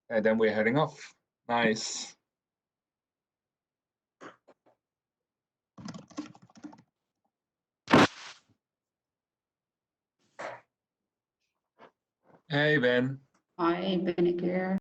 And then we're heading off. Nice. Hey, Ben. Hi, ben ik weer.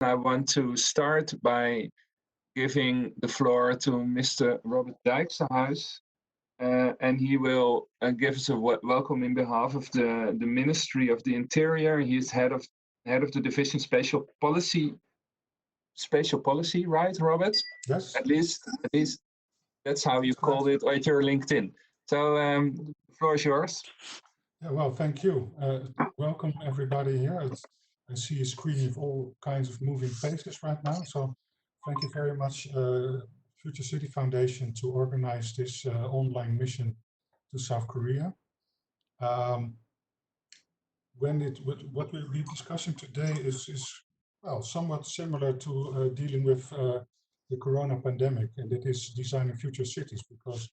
I want to start by giving the floor to Mr. Robert Dijksterhuis, and he will give us a welcome in behalf of the Ministry of the Interior. He is head of the division Spatial Policy, right, Robert? Yes. At least that's how you called it at your LinkedIn. So the floor is yours. Yeah, well, thank you. Welcome everybody here. I see a screen of all kinds of moving faces right now. So thank you very much, Future City Foundation, to organize this online mission to South Korea. What we'll be discussing today is well, somewhat similar to dealing with the corona pandemic, and it is designing future cities, because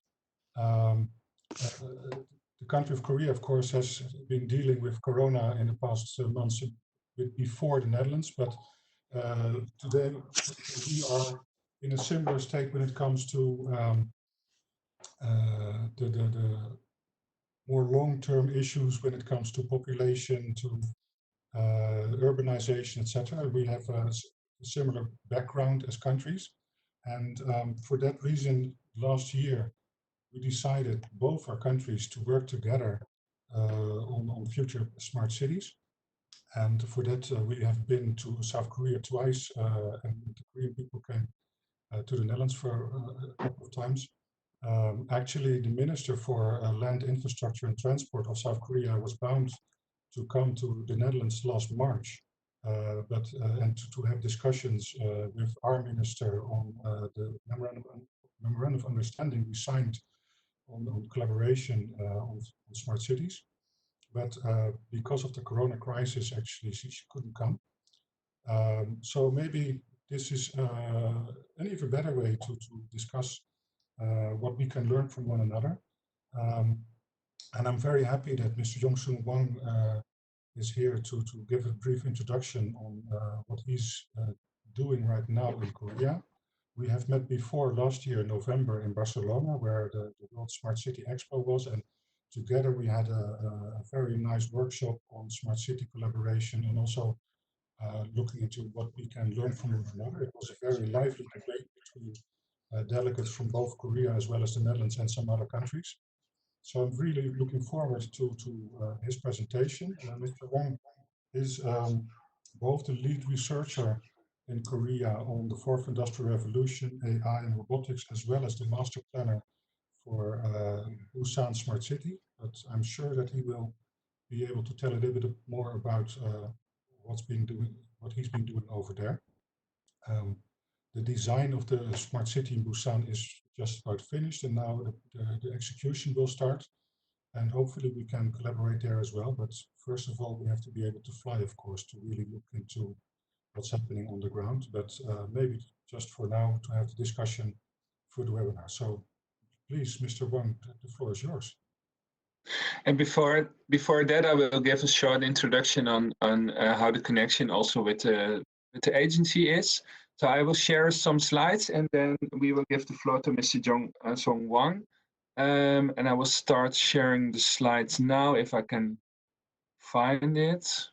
the country of Korea, of course, has been dealing with corona in the past months before the Netherlands, but today we are in a similar state when it comes to the more long-term issues when it comes to population, to urbanization, etc. We have a similar background as countries, and for that reason, last year we decided, both our countries, to work together on future smart cities. And for that, we have been to South Korea twice, and the Korean people came to the Netherlands for a couple of times. Actually, the Minister for Land, Infrastructure and Transport of South Korea was bound to come to the Netherlands last March, and to have discussions with our minister on the memorandum of understanding we signed on collaboration on smart cities. But because of the corona crisis, actually, she couldn't come. So maybe this is an even better way to discuss what we can learn from one another. And I'm very happy that Mr. Jong-Sung Hwang is here to give a brief introduction on what he's doing right now in Korea. We have met before last year in November in Barcelona, where the World Smart City Expo was, and together we had a very nice workshop on smart city collaboration, and also looking into what we can learn from one another. It was a very lively debate between delegates from both Korea as well as the Netherlands and some other countries. So I'm really looking forward to his presentation. Mr. Hwang is both the lead researcher in Korea on the fourth industrial revolution, AI and robotics, as well as the master planner for Busan Smart City. But I'm sure that he will be able to tell a little bit more about what he's been doing over there. The design of the smart city in Busan is just about finished, and now the execution will start. And hopefully we can collaborate there as well. But first of all, we have to be able to fly, of course, to really look into what's happening on the ground. But maybe just for now to have the discussion for the webinar. So please, Mr. Hwang, the floor is yours. And before that, I will give a short introduction on how the connection also with the agency is. So I will share some slides, and then we will give the floor to Mr. Jong-Sung Hwang. And I will start sharing the slides now if I can find it.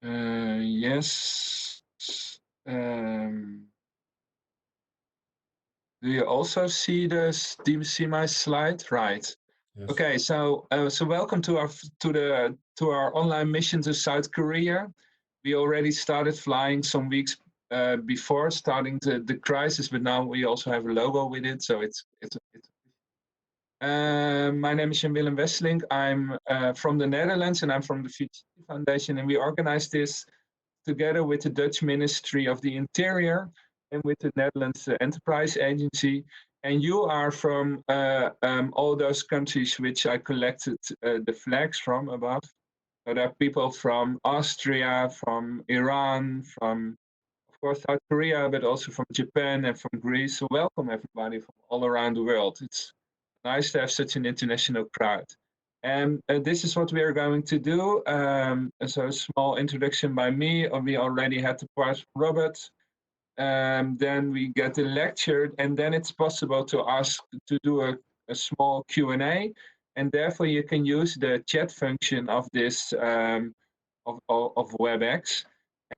Yes. Do you also see this? Do you see my slide? Right. Yes. Okay, so welcome to our online mission to South Korea. We already started flying some weeks before starting the crisis, but now we also have a logo with it, so it's. My name is Jan-Willem Wesseling. I'm from the Netherlands, and I'm from the Future City Foundation, and we organized this together with the Dutch Ministry of the Interior and with the Netherlands Enterprise Agency. And you are from all those countries which I collected the flags from above. So there are people from Austria, from Iran, from, of course, South Korea, but also from Japan and from Greece. So welcome everybody from all around the world. It's nice to have such an international crowd. And this is what we are going to do. So a small introduction by me. We already had the part from Robert. Then we get the lecture, and then it's possible to ask to do a small Q&A, and therefore you can use the chat function of this of WebEx.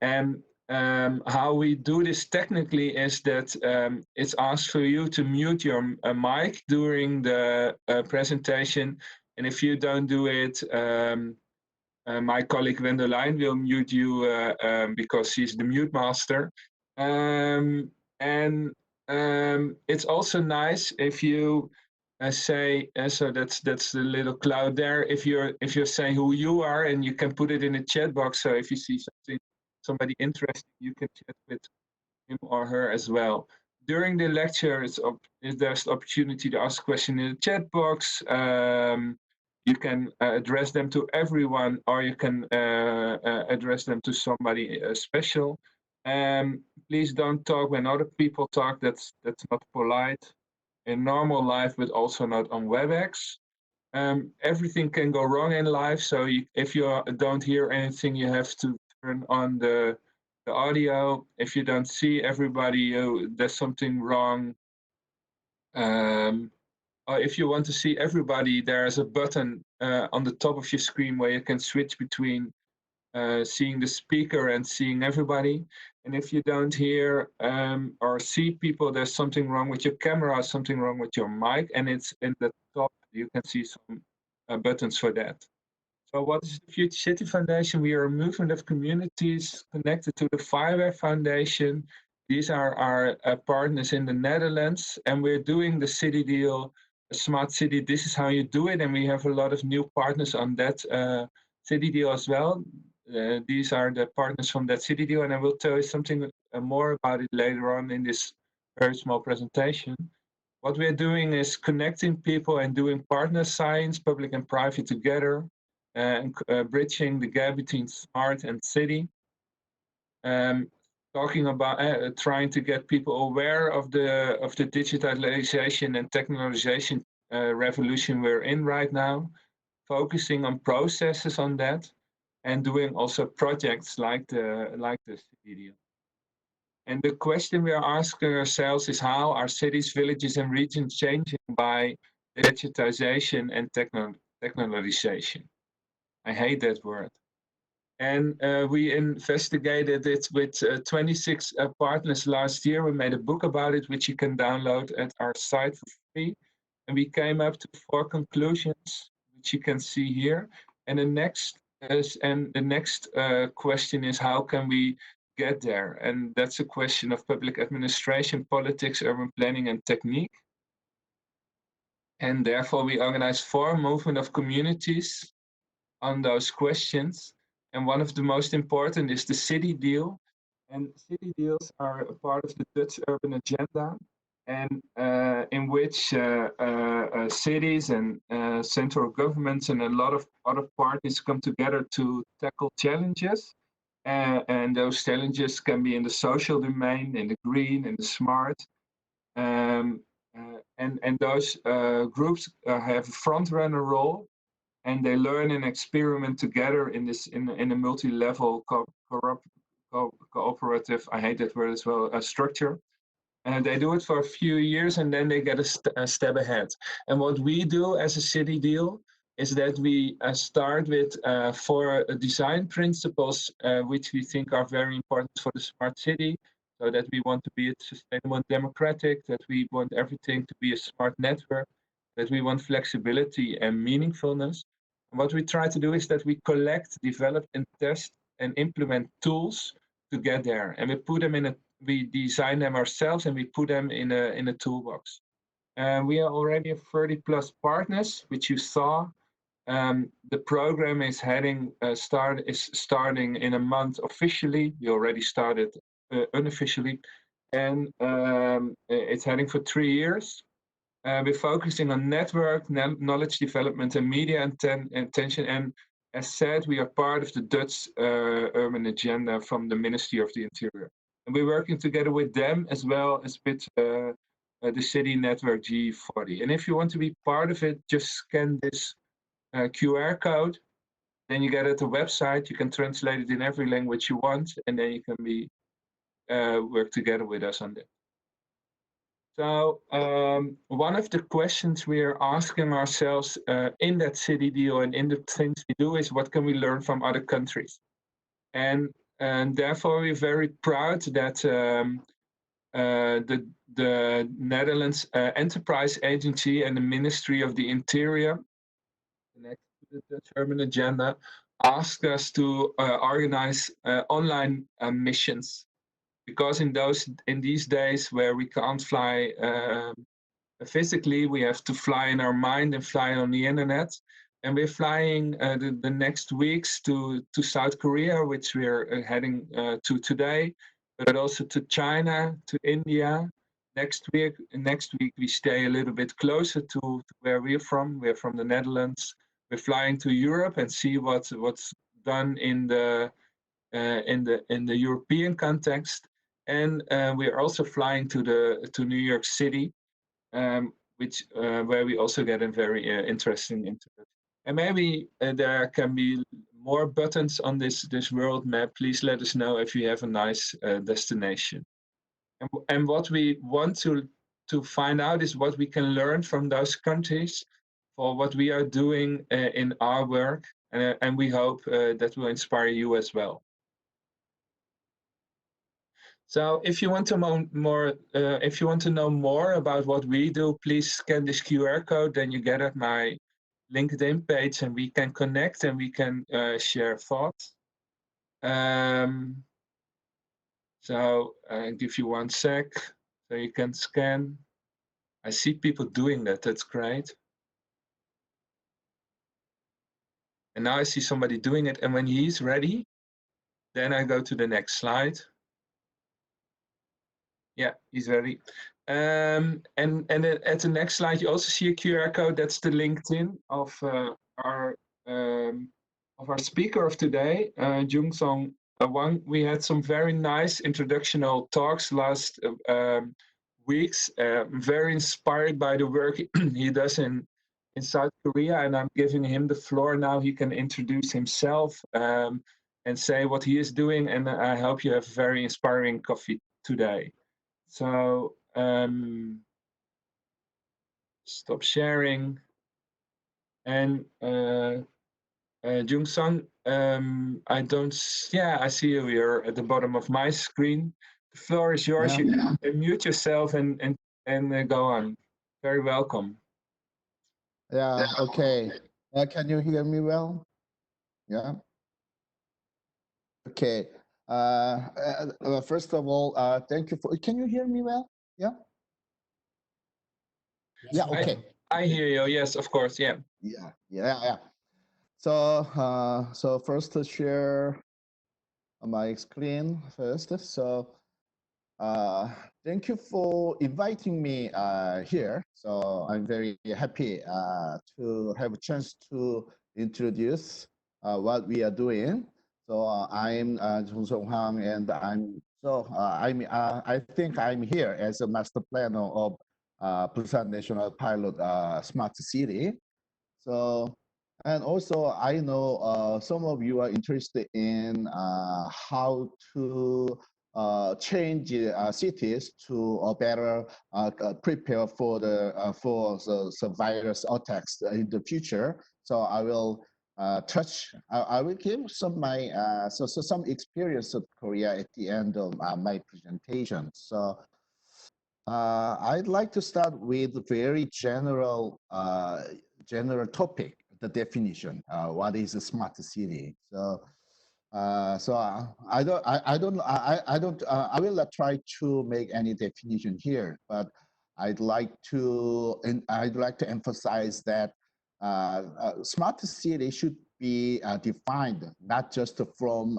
And how we do this technically is that it's asked for you to mute your mic during the presentation, and if you don't do it, my colleague Wendelijn will mute you because she's the mute master. And it's also nice if you say so that's the little cloud there. If you're saying who you are, and you can put it in the chat box. So if you see somebody interesting, you can chat with him or her as well. During the lecture, there's the opportunity to ask questions in the chat box. You can address them to everyone, or you can address them to somebody special. Please don't talk when other people talk. That's not polite in normal life, but also not on WebEx. Everything can go wrong in life, so if you don't hear anything, you have to turn on the audio. If you don't see everybody, there's something wrong. Or if you want to see everybody, there's a button on the top of your screen where you can switch between seeing the speaker and seeing everybody. And if you don't hear or see people, there's something wrong with your camera, something wrong with your mic, and it's in the top. You can see some buttons for that. So what is the Future City Foundation? We are a movement of communities connected to the Fireware Foundation. These are our partners in the Netherlands, and we're doing the city deal, Smart City. This is how you do it, and we have a lot of new partners on that city deal as well. These are the partners from that city deal, and I will tell you something more about it later on in this very small presentation. What we're doing is connecting people and doing partner science, public and private together, and bridging the gap between smart and city. Talking about trying to get people aware of the digitalization and technologization revolution we're in right now, focusing on processes on that, and doing also projects like the city deal. And the question we are asking ourselves is how are cities, villages, and regions changing by digitization and technologization? I hate that word. And we investigated it with 26 partners last year. We made a book about it, which you can download at our site for free. And we came up to 4 conclusions, which you can see here. And the next question is, how can we get there? And that's a question of public administration, politics, urban planning, and technique. And therefore, we organize 4 movement of communities on those questions. And one of the most important is the city deal. And city deals are a part of the Dutch urban agenda, and in which cities and central governments and a lot of other parties come together to tackle challenges. And those challenges can be in the social domain, in the green, in the smart. And those groups have a front runner role, and they learn and experiment together in a multi-level cooperative, I hate that word as well, structure. And they do it for a few years, and then they get a step ahead. And what we do as a city deal is that we start with 4 design principles, which we think are very important for the smart city. So that we want to be a sustainable and democratic, that we want everything to be a smart network, that we want flexibility and meaningfulness. And what we try to do is that we collect, develop, and test and implement tools to get there. And we design them ourselves and we put them in a toolbox. We are already 30 plus partners, which you saw. The program is starting in a month officially. We already started unofficially, and it's heading for 3 years. We're focusing on network, knowledge development, and media attention. And as said, we are part of the Dutch urban agenda from the Ministry of the Interior. And we're working together with them as well as with the city network G40. And if you want to be part of it, just scan this QR code. Then you get it the website. You can translate it in every language you want, and then you can work together with us on that. So one of the questions we are asking ourselves in that city deal and in the things we do is what can we learn from other countries? And therefore we're very proud that the Netherlands Enterprise Agency and the Ministry of the Interior, connected to the Dutch urban agenda, asked us to organize online missions, because in these days where we can't fly physically, we have to fly in our mind and fly on the internet. And we're flying the next weeks to South Korea, which we're heading to today, but also to China, to India. Next week we stay a little bit closer to where we're from. We're from the Netherlands. We're flying to Europe and see what's done in the European context. And we're also flying to New York City, which where we also get a very interesting introduction. And maybe there can be more buttons on this world map. Please let us know if you have a nice destination. And what we want to find out is what we can learn from those countries for what we are doing in our work. And we hope that will inspire you as well. So if you want to know more about what we do, please scan this QR code. Then you get at my LinkedIn page, and we can connect and we can share thoughts. So I'll give you 1 sec so you can scan. I see people doing that. That's great. And now I see somebody doing it. And when he's ready, then I go to the next slide. Yeah, he's ready. And then at the next slide, you also see a QR code. That's the LinkedIn of our speaker of today, Jong-Sung Hwang. We had some very nice introductional talks last weeks. Very inspired by the work he does in South Korea, and I'm giving him the floor now. He can introduce himself and say what he is doing, and I hope you have very inspiring coffee today. So stop sharing. And Jong-Sung, I see you here at the bottom of my screen. The floor is yours. Yeah. You mute yourself and go on. Very welcome. Yeah, okay. Can you hear me well? Yeah. Okay. First of all, thank you for. Can you hear me well? Yeah. Yes, Yeah. Okay. I hear you. Yes, of course. Yeah. Yeah. So first to share my screen first. So thank you for inviting me here. So I'm very happy to have a chance to introduce what we are doing. So I'm Jong-Sung Hwang, and I think I'm here as a master planner of Busan National Pilot Smart City. So, and also I know some of you are interested in how to change cities to better prepare for the virus attacks in the future. So I will I will give some my some experience of Korea at the end of my presentation. So I'd like to start with a very general topic, the definition. What is a smart city? I will not try to make any definition here, but I'd like to emphasize that smart city should be defined not just from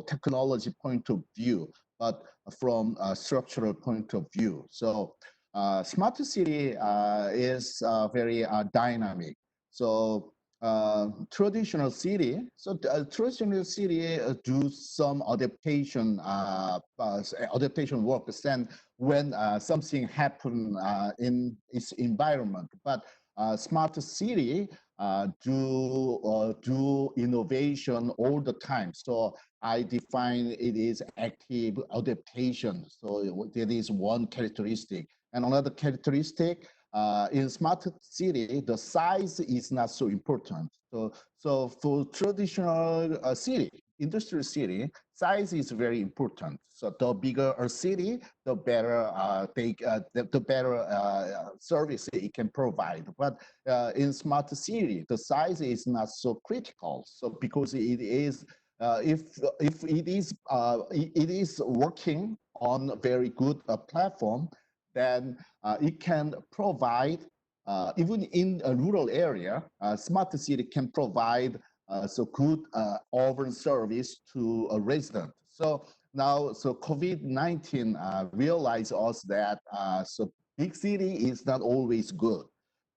technology point of view, but from a structural point of view. So smart city is very dynamic. So traditional city do some adaptation works then when something happen in its environment. But smart city do innovation all the time. So I define it is active adaptation. So that is one characteristic. And another characteristic in smart city, the size is not so important. So for traditional city, industrial city, size is very important. So the bigger a city, the better the better service it can provide. But in smart city, the size is not so critical. So because it is if it is working on a very good platform, then it can provide, even in a rural area, smart city can provide so good urban service to a resident. So now, so COVID-19 realized us that so big city is not always good,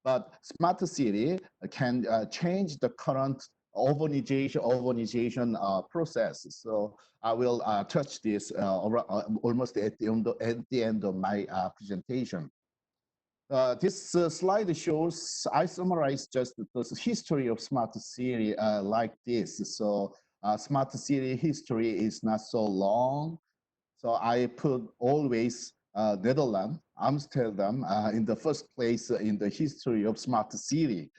but smart city can change the current urbanization process. So I will touch this almost at the end of my presentation. This slide shows, I summarize just the history of smart city like this. So smart city history is not so long. So I put always Netherlands, Amsterdam in the first place in the history of smart city.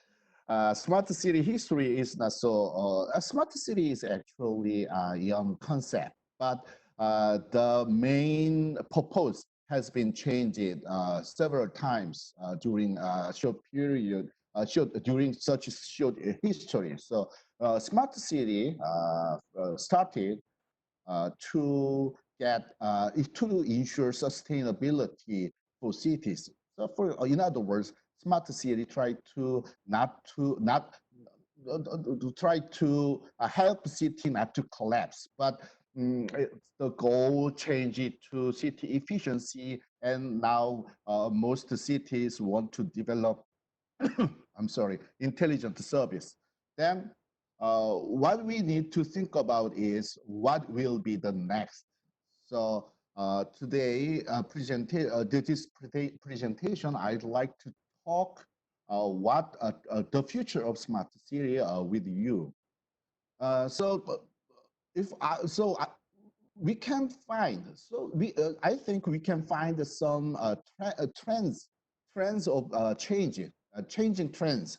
Smart city history is not so, a smart city is actually a young concept, but the main purpose has been changed several times during a short period, during such a short history. So smart city started to to ensure sustainability for cities. So in other words, smart city try to try to help city not to collapse, but the goal change it to city efficiency, and now most cities want to develop I'm sorry, intelligent service. Then what we need to think about is what will be the next. So today, this presentation, I'd like to talk what the future of smart city with you. If I, so I, we can find, I think we can find some trends of changing trends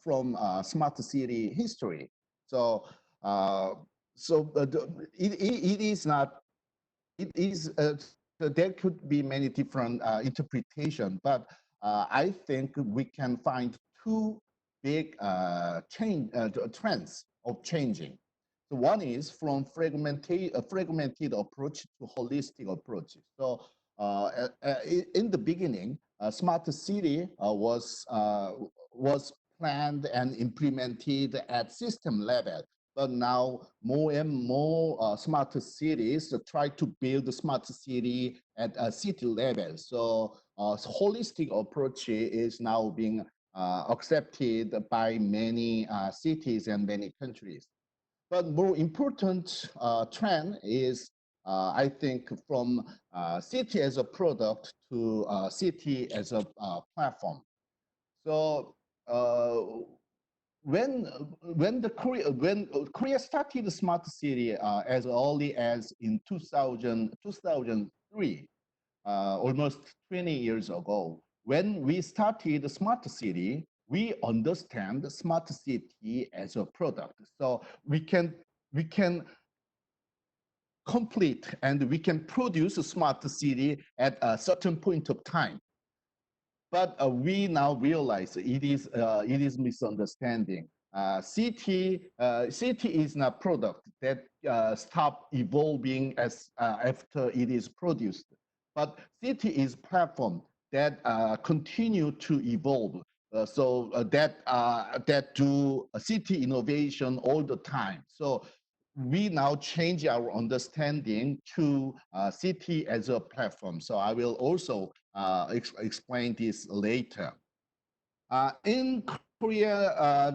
from smart city history. So it is not, it is there could be many different interpretation, but I think we can find two big trends of changing. So one is from fragmented approach to holistic approach. So in the beginning, smart city was planned and implemented at system level. But now more and more smart cities try to build a smart city at a city level. So holistic approach is now being accepted by many cities and many countries. But more important trend is, I think, from city as a product to city as a platform. So when Korea started the smart city as early as in 2003, almost 20 years ago, when we started the smart city, we understand the smart city as a product. So we can complete and we can produce a smart city at a certain point of time. But we now realize it is misunderstanding. City is not product that stop evolving as after it is produced, but city is platform that continue to evolve. That do city innovation all the time. So we now change our understanding to city as a platform. So I will also explain this later. In Korea,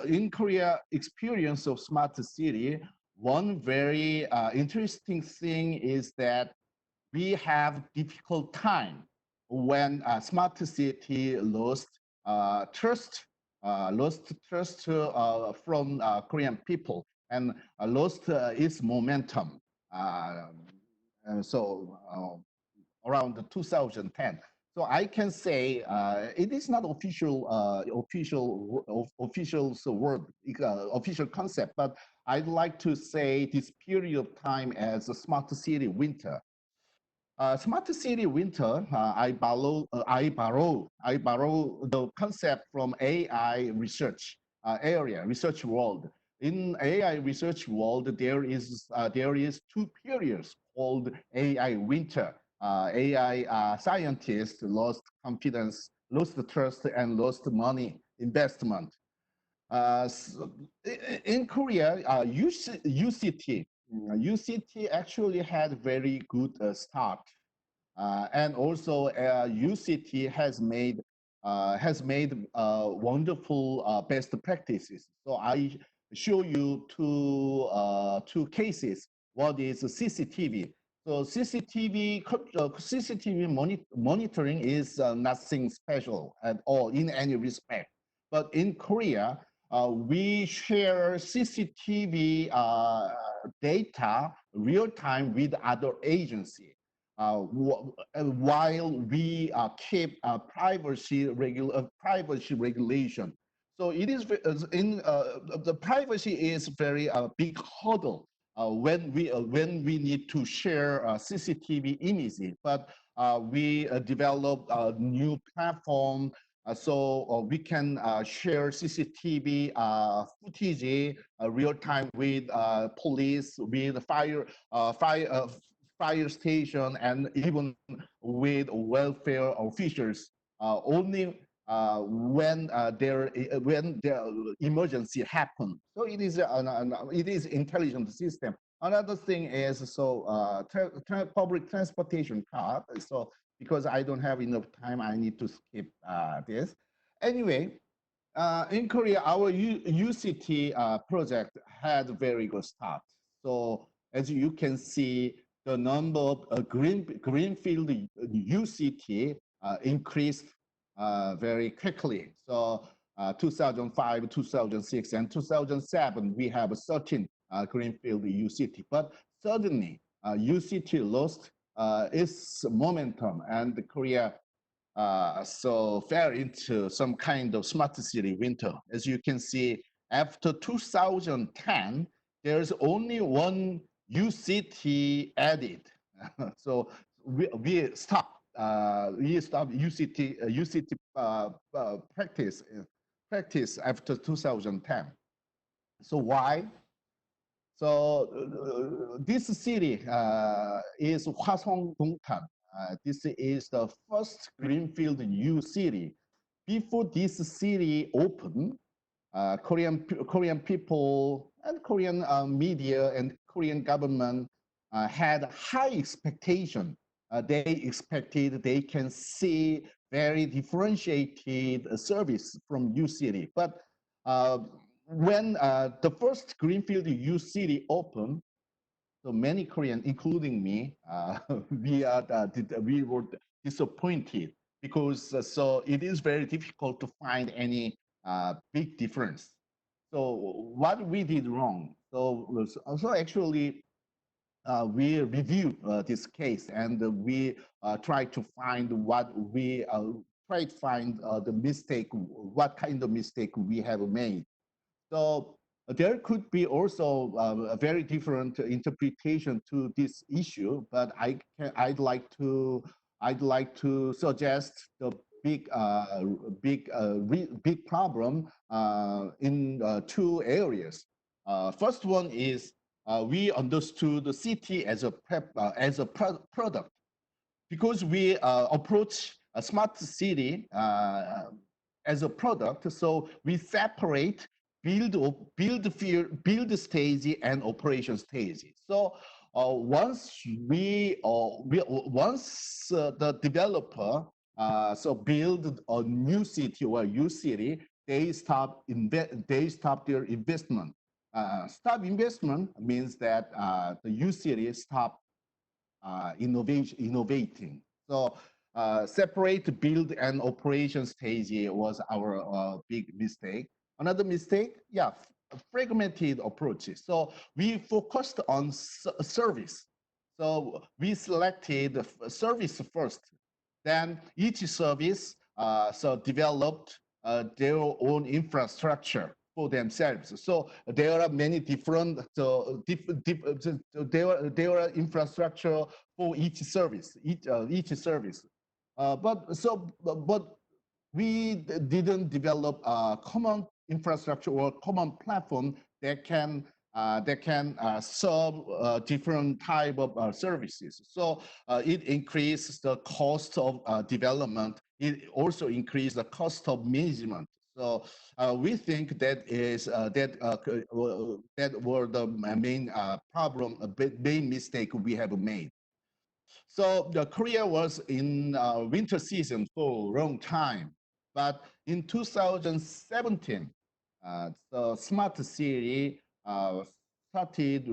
in Korea experience of smart city, one very interesting thing is that we have difficult time when smart city lost trust from Korean people and lost its momentum. Around 2010. So I can say it is not official word, official concept, but I'd like to say this period of time as a smart city winter. Smart city winter, I borrow the concept from AI research research world. In AI research world, there is two periods called AI winter. AI scientists lost confidence, lost trust, and lost money investment. In Korea, UCT actually had very good start, and also UCT has made wonderful best practices. So I show you two cases. What is CCTV? So CCTV monitoring is nothing special at all in any respect. But in Korea, we share CCTV data real time with other agencies. While we keep privacy regulation. So it is the privacy is very big hurdle when we need to share CCTV images. But we develop a new platform so we can share CCTV footage real time with police, with fire station, and even with welfare officials only when the emergency happen. So it is intelligent system. Another thing is public transportation card. So because I don't have enough time, I need to skip this. Anyway, in Korea, our UCT project had a very good start. So as you can see, the number of greenfield UCT increased very quickly. So 2005, 2006, and 2007, we have 13 greenfield UCT. But suddenly, UCT lost its momentum, and Korea so fell into some kind of smart city winter. As you can see, after 2010, there's only one UCT added. So we stopped UCT practice after 2010. So why? So this city is Hwasong-dongtan. This is the first greenfield new city. Before this city opened, Korean people and Korean media and Korean government had high expectation. They expected they can see very differentiated service from U City. But when the first greenfield U City opened, so many Koreans, including me, we were disappointed because so it is very difficult to find any big difference. So what we did wrong? So actually, we review this case and we try to find what we try to find the mistake, what kind of mistake we have made. So there could be also a very different interpretation to this issue, but I'd like to suggest the big problem in two areas. First one is we understood the city as a product, because we approach a smart city as a product. So we separate build stage and operation stage. So once the developer build a new city or a new city, they stop their investment. Stop investment means that the new city stop innovating. So separate build and operation stage was our big mistake. Another mistake, yeah, fragmented approaches. So we focused on service. So we selected service first. Then each service developed their own infrastructure for themselves. So there are many different there are infrastructure for each service, each service. But we didn't develop a common infrastructure or common platform that can serve different type of services. So it increases the cost of development. It also increases the cost of management. So we think that were the main problem, main mistake we have made. So the Korea was in winter season for a long time, but in 2017, the smart city started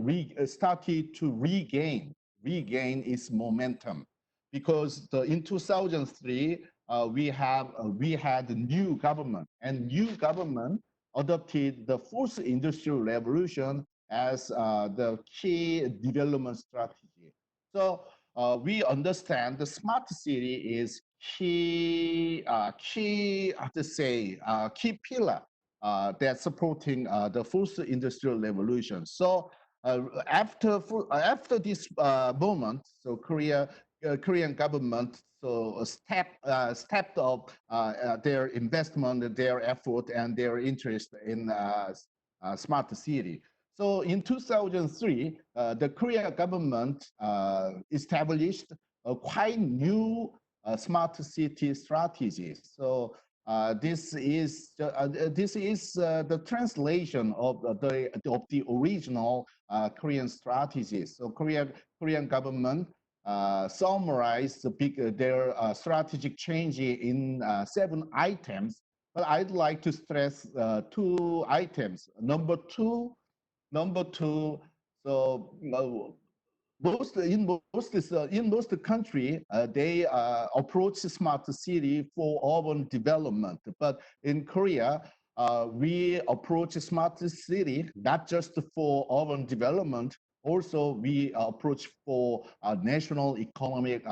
to regain its momentum, because in 2003 we had a new government, and new government adopted the fourth industrial revolution as the key development strategy. So we understand the smart city is key pillar that's supporting the fourth industrial revolution. So after this moment, so Korean government stepped up their investment, their effort, and their interest in smart city. So in 2003, the Korean government established a quite new smart city strategy. So this is the translation of the original Korean strategies. So Korean government summarized their strategic change in 7 items. But I'd like to stress 2 items. Number two, so in most country, they approach smart city for urban development. But in Korea, we approach smart city not just for urban development. Also, we approach for national economic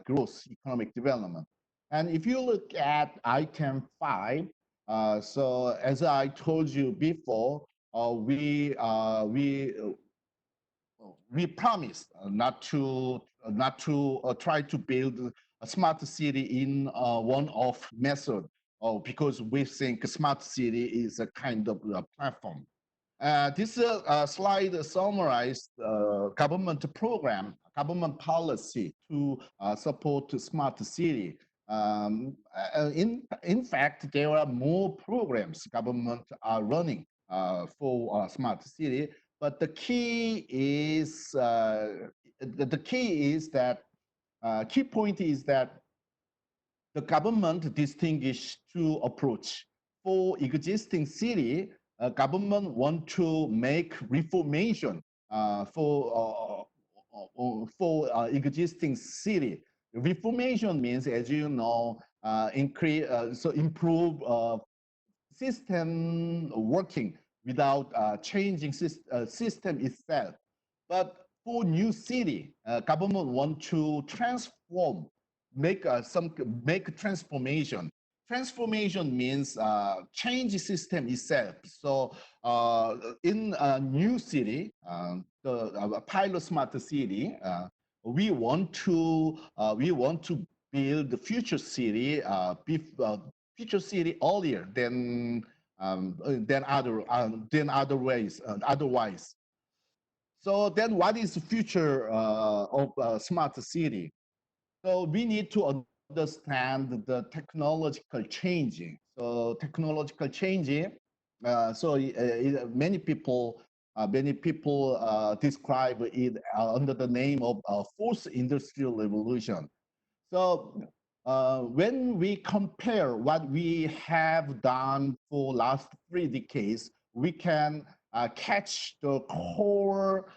growth, economic development. And if you look at item 5, so as I told you before, we promised not to try to build a smart city in one-off method, because we think smart city is a kind of platform. This slide summarized government program, government policy to support smart city. In fact, there are more programs government are running for smart city, but the key is key point is that the government distinguished 2 approach. For existing city, government want to make reformation for existing city. Reformation means, as you know, improve system working without changing system itself. But for new city, government want to transform, make transformation transformation means change system itself. So in a new city, the pilot smart city, we want to build the future city earlier than other ways otherwise. So then, what is the future of smart city? So we need to understand the technological changing. So technological changing. Many people describe it under the name of fourth industrial revolution. So when we compare what we have done for last 3 decades, we can catch the core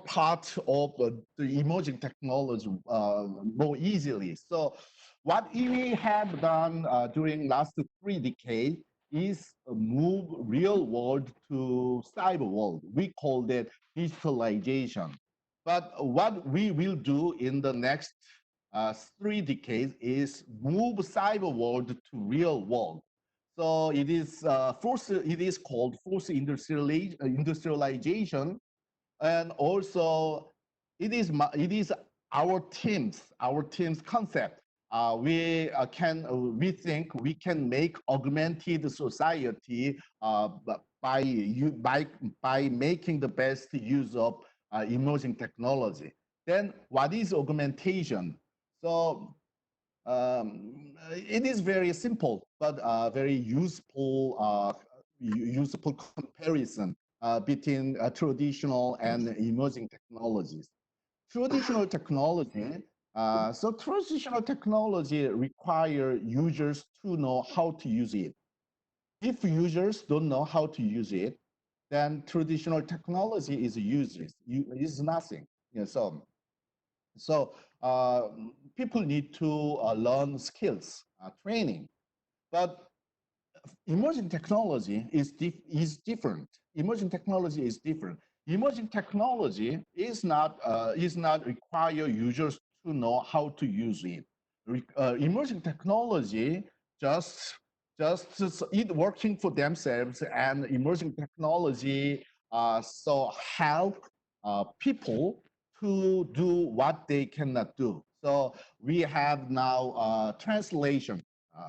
part of the emerging technology more easily. So what we have done during last 3 decades is move real world to cyber world. We call that digitalization. But what we will do in the next 3 decades is move cyber world to real world. So it is called forced industrialization, and also it is our team's concept. We think we can make augmented society by making the best use of emerging technology. Then what is augmentation? So it is very simple, but very useful comparison between traditional and emerging technologies. Traditional technology. Traditional technology require users to know how to use it. If users don't know how to use it, then traditional technology is useless. Is nothing. Yeah, so people need to learn skills, training. But emerging technology is different. Emerging technology is different. Emerging technology is not require users to know how to use it. Emerging technology just it working for themselves, and emerging technology so help people to do what they cannot do. So we have now translation,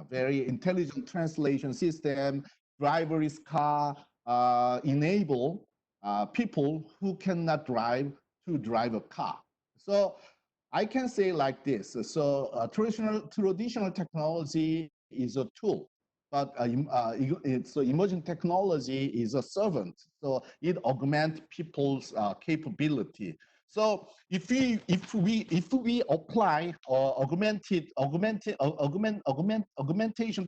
very intelligent translation system, driverless car, enable people who cannot drive to drive a car. So I can say like this. So traditional technology is a tool, but so emerging technology is a servant. So it augments people's capability. So if we apply augmentation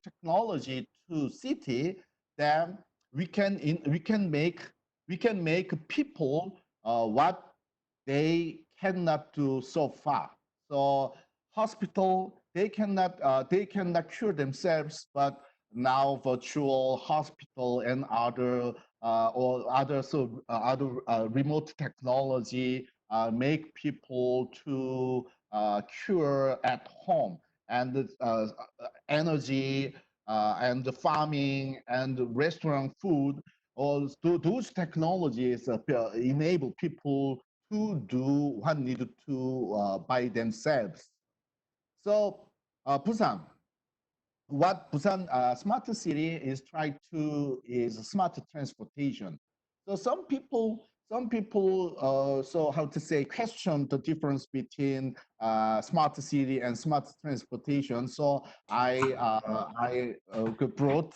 technology to city, then we can make people what they cannot do so far. So hospital, they cannot cure themselves, but now virtual hospital and other remote technology make people to cure at home, and energy and the farming and the restaurant food. All those technologies enable people to do what needed to by themselves. So Busan, what Busan smart city is trying to is smart transportation. So some people so how to say question the difference between smart city and smart transportation. So I brought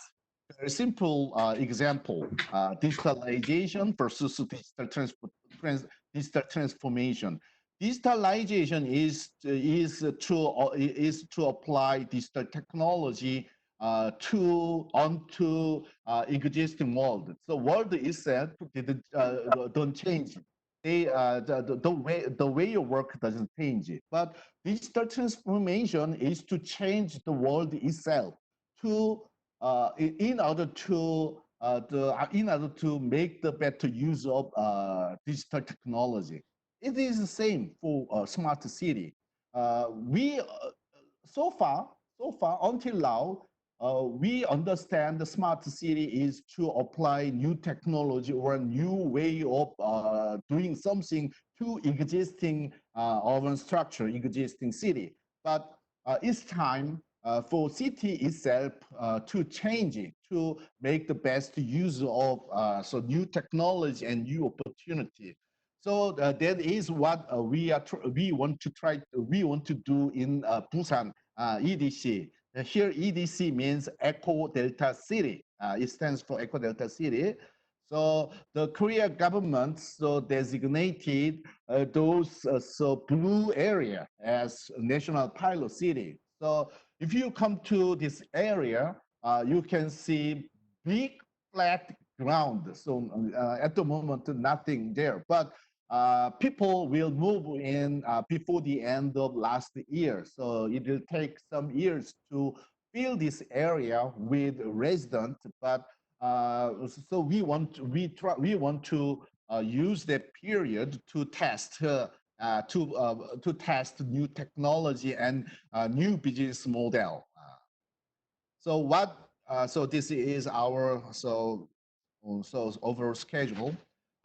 a very simple example: digitalization versus digital transformation. Digitalization is to apply digital technology onto existing world. So world itself didn't don't change. The way you work doesn't change it. But digital transformation is to change the world itself to in order to make the better use of digital technology. It is the same for smart city. We so far so far until now, we understand the smart city is to apply new technology or a new way of doing something to existing urban structure, existing city. But it's time for city itself to change it, to make the best use of so new technology and new opportunity. So that is what we want to do in Busan EDC. Here EDC means Eco Delta City. It stands for Eco Delta City. So the Korea government so designated those so blue area as national pilot city. So if you come to this area, you can see big flat ground. So at the moment, nothing there. But people will move in before the end of last year. So it will take some years to fill this area with residents. But so we want to use that period to test to test new technology and new business model. So this is our overall schedule.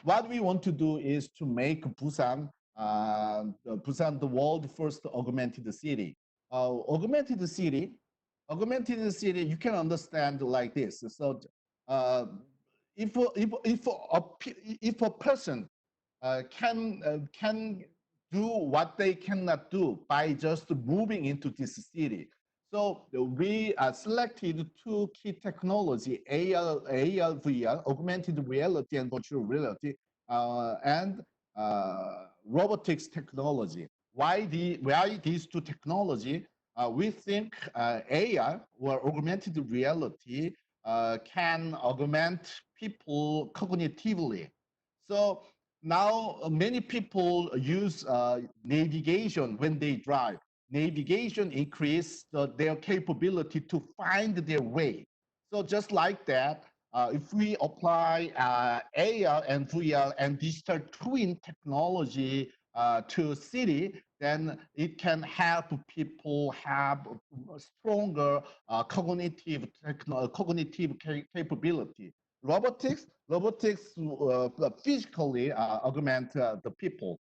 What we want to do is to make Busan the world first augmented city. Augmented city, you can understand like this. So if a person can do what they cannot do by just moving into this city. So we selected two key technology, AR, VR, augmented reality and virtual reality, and robotics technology. Why these two technology? We think AR or augmented reality can augment people cognitively. So now many people use navigation when they drive. Navigation increase their capability to find their way. So just like that, if we apply AR and VR and digital twin technology to city, then it can help people have a stronger cognitive capability. Robotics physically augment the people.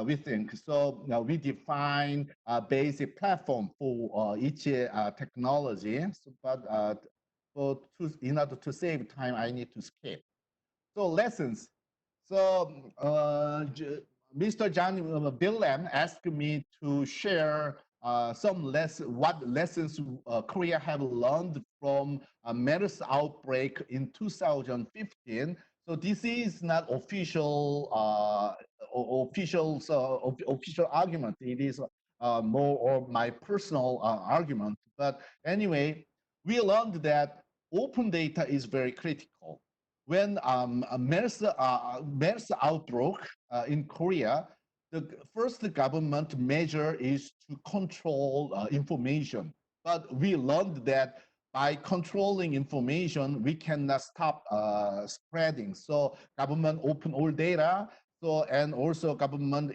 We think so. We define a basic platform for each technology. So, but in order to save time, I need to skip. So lessons. So Mr. John Billam asked me to share what lessons Korea have learned from MERS outbreak in 2015. So this is not official official argument. It is more of my personal argument. But anyway, we learned that open data is very critical. When MERS outbroke in Korea, the first government measure is to control information. But we learned that by controlling information, we cannot stop spreading. So government open all data. So and also government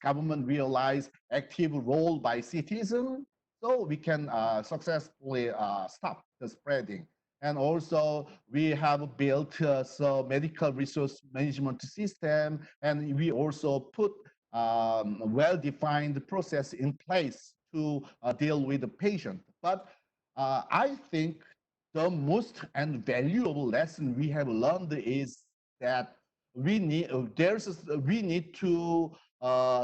government realize active role by citizen. So we can successfully stop the spreading. And also we have built so medical resource management system, and we also put well-defined process in place to deal with the patient. But I think the most and valuable lesson we have learned is that we need to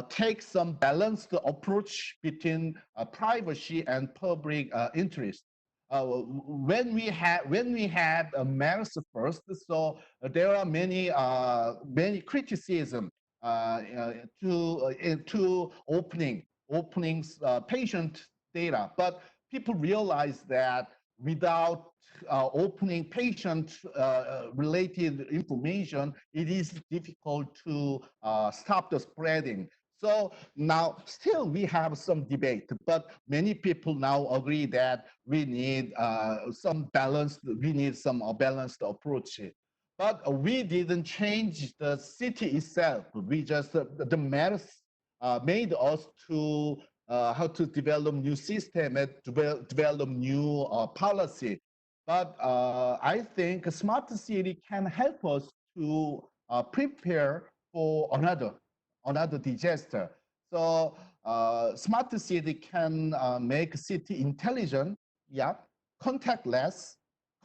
take some balanced approach between privacy and public interest. When we had a MERS first, so there are many criticism to openings patient data, but people realize that without opening patient related information, it is difficult to stop the spreading. So now still we have some debate, but many people now agree that we need some balanced approach. But we didn't change the city itself. We just the MERS made us to how to develop new system and develop new policy. But I think a smart city can help us to prepare for another disaster. So smart city can make city intelligent, yeah, contactless,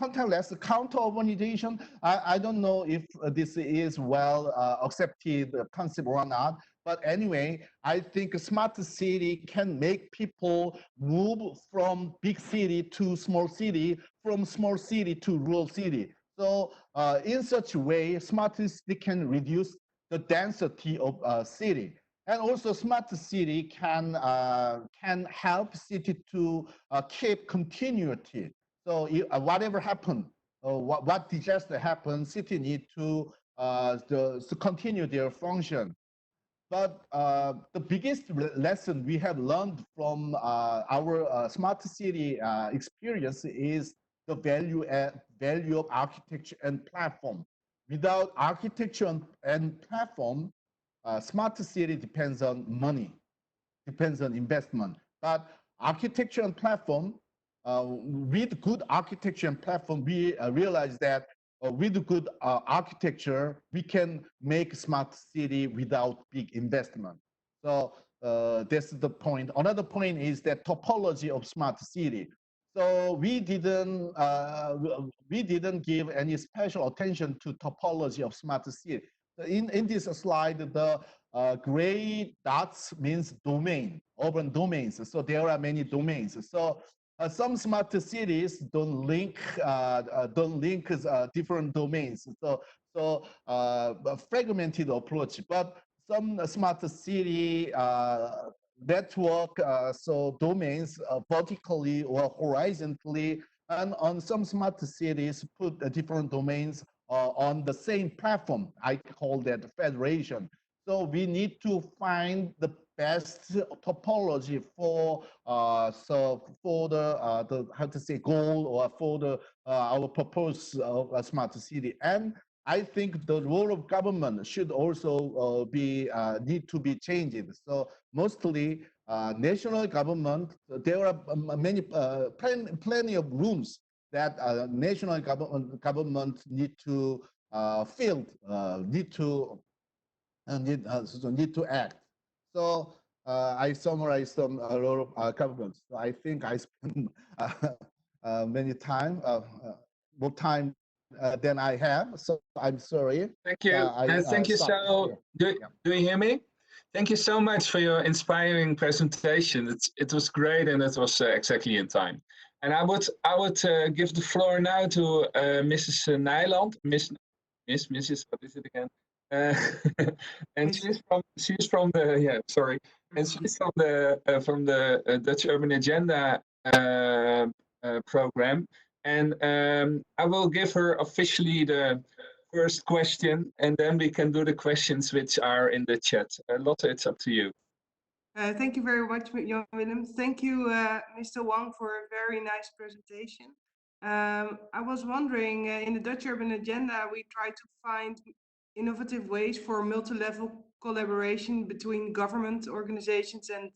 counter urbanization. I don't know if this is well accepted concept or not, but anyway, I think a smart city can make people move from big city to small city, from small city to rural city. So in such a way, smart city can reduce the density of a city. And also smart city can help city to keep continuity. So whatever happened, what disaster happened, city need to continue their function. But the biggest lesson we have learned from our smart city experience is the value of architecture and platform. Without architecture and platform, smart city depends on money, depends on investment. But architecture and platform, with good architecture and platform, we realize that with good architecture, we can make smart city without big investment. So that's the point. Another point is that topology of smart city. So we didn't give any special attention to topology of smart city. In this slide, the gray dots means domain, urban domains. So there are many domains. So some smart cities don't link different domains. So fragmented approach. But some smart city network so domains vertically or horizontally, and on some smart cities put different domains on the same platform. I call that federation. So we need to find the best topology for the how to say goal, or for the our purpose of a smart city. And I think the role of government should also need to be changed. So mostly national government, there are plenty of rooms that national government need to fill, need to act. So I summarized a lot of governments. So I think I spent many time, more time than I have. So I'm sorry. Thank you. Thank you. So, do you hear me? Thank you so much for your inspiring presentation. It was great, and it was exactly in time. And I would give the floor now to Mrs. Nijland, Mrs. What is it again? And she's from the and she's from the Dutch Urban Agenda program. And I will give her officially the first question, and then we can do the questions which are in the chat. Lotte, it's up to you. Thank you very much, Jan Willem. Thank you, Mr. Hwang, for a very nice presentation. I was wondering, in the Dutch Urban Agenda, we try to find innovative ways for multi-level collaboration between government organizations and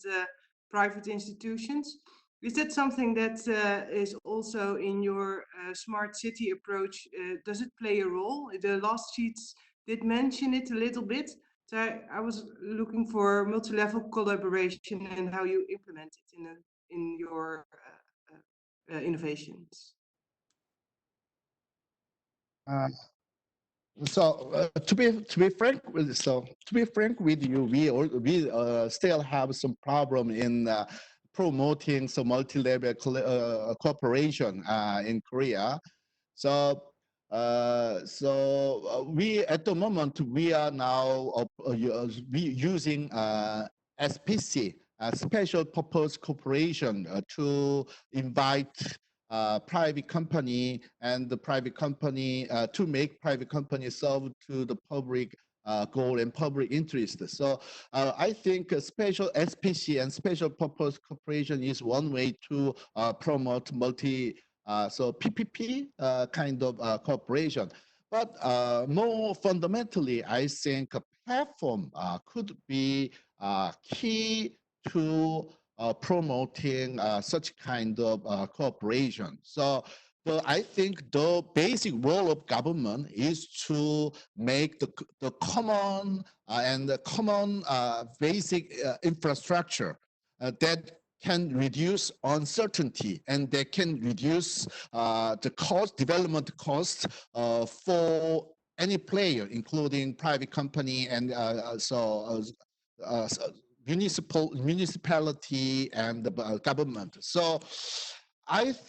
private institutions. Is that something that is also in your smart city approach? Does it play a role? The last sheets did mention it a little bit. So I was looking for multi-level collaboration and how you implement it in your innovations. To be frank with you, we still have some problem in promoting some multi-level cooperation in Korea. So we at the moment we are now using SPC, special purpose corporation, to invite private company, and the private company to make private company serve to the public goal and public interest. So I think a special SPC and special purpose corporation is one way to promote so PPP kind of cooperation. But more fundamentally, I think a platform could be key to promoting such kind of cooperation. So I think the basic role of government is to make the common and the common basic infrastructure that can reduce uncertainty and that can reduce the cost, development cost for any player, including private company and municipality and the government. So this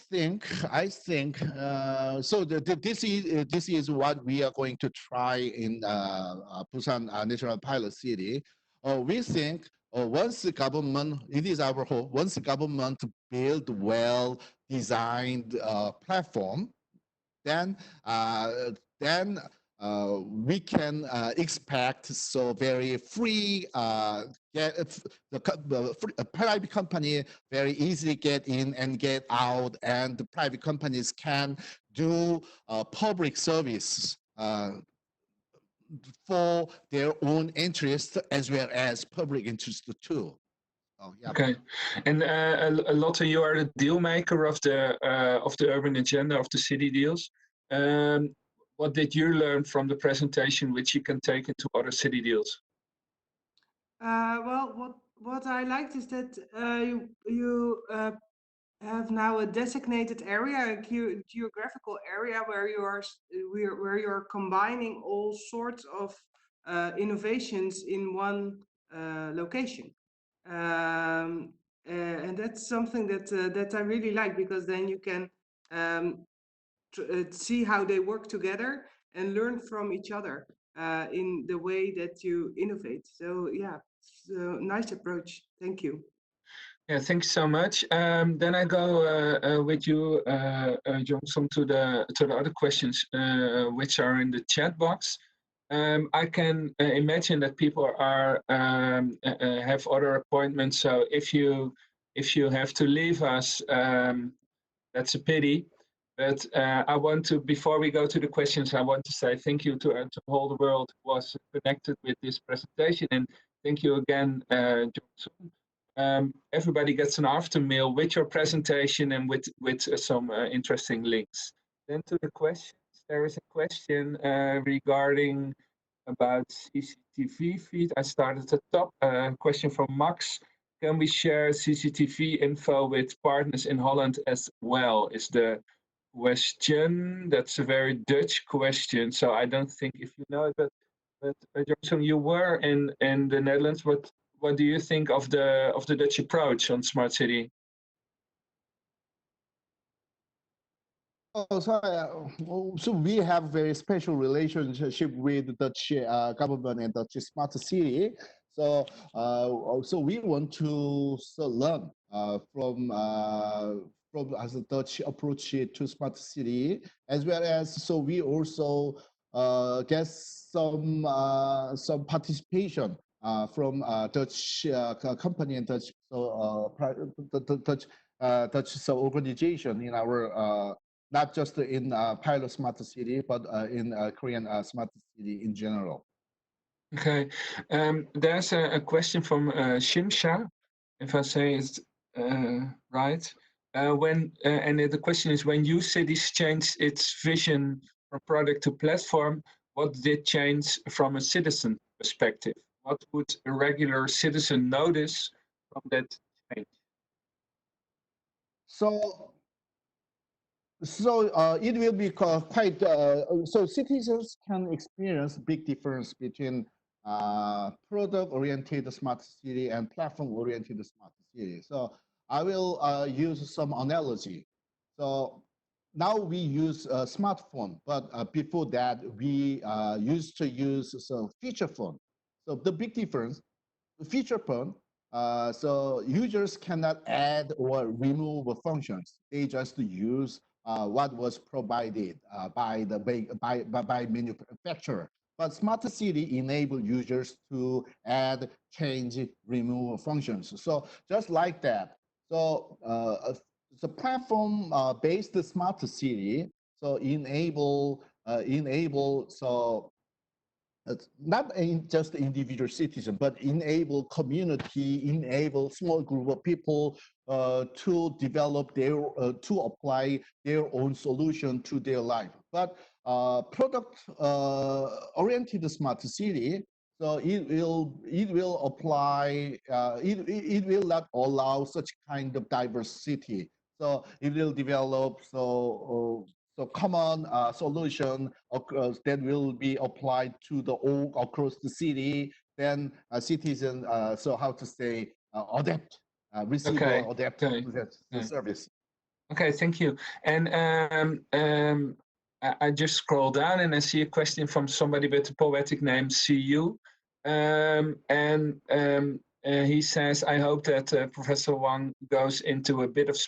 is what we are going to try in Busan National Pilot City. We think once the government, it is our hope, once the government build well designed platform, then we can expect so very free get the private company very easily get in and get out, and the private companies can do public service for their own interest as well as public interest too. Oh, yeah. Okay, and Lotte, you are the deal maker of the urban agenda of the city deals. What did you learn from the presentation, which you can take into other city deals? Well, what I liked is that you have now a designated area, a geographical area where you're combining all sorts of innovations in one location. And that's something that I really like, because then you can see how they work together and learn from each other in the way that you innovate. So yeah, so nice approach. Thank you. Yeah, thanks so much. Then I go with you, Jong-Sung, to the other questions which are in the chat box. I can imagine that people are have other appointments. So if you have to leave us, that's a pity. But I want to, before we go to the questions, I want to say thank you to all the world who was connected with this presentation, and thank you again, Jong-Sung. Everybody gets an after meal with your presentation and with some interesting links. Then to the questions, there is a question regarding about CCTV feed. I started at the top. Question from Max. Can we share CCTV info with partners in Holland as well? Is the question. That's a very Dutch question, so I don't think if you know it, but Jong-Sung, you were in the Netherlands. What do you think of the Dutch approach on smart city? Oh, so we have very special relationship with the Dutch government and Dutch smart city. So we want to learn from as the Dutch approach to smart city, as well as so we also get some participation from Dutch company and Dutch Dutch organization in our not just in pilot smart city, but in Korean smart city in general. Okay, there's a question from Shimsha, if I say it right. And the question is, when you cities changed its vision from product to platform, what did change from a citizen perspective? What would a regular citizen notice from that change? So it will be quite, so citizens can experience big difference between product-oriented smart city and platform-oriented smart city. So I will use some analogy. So now we use a smartphone, but before that we used to use some feature phone. So the big difference, the feature phone, so users cannot add or remove functions. They just use what was provided by manufacturer. But smart city enable users to add, change, remove functions. So just like that. So the platform based smart city so enable not just individual citizen, but enable community, enable small group of people to develop their, to apply their own solution to their life. But product oriented smart city, so it will apply, it will not allow such kind of diversity. So it will develop so common solution across, that will be applied to the all across the city. Then citizen, so how to say, adapt, receive Okay. or adapt Okay. to that the Okay. service. Okay, thank you. And I just scroll down and I see a question from somebody with a poetic name, CU. He says, I hope that Professor Wang goes into a bit of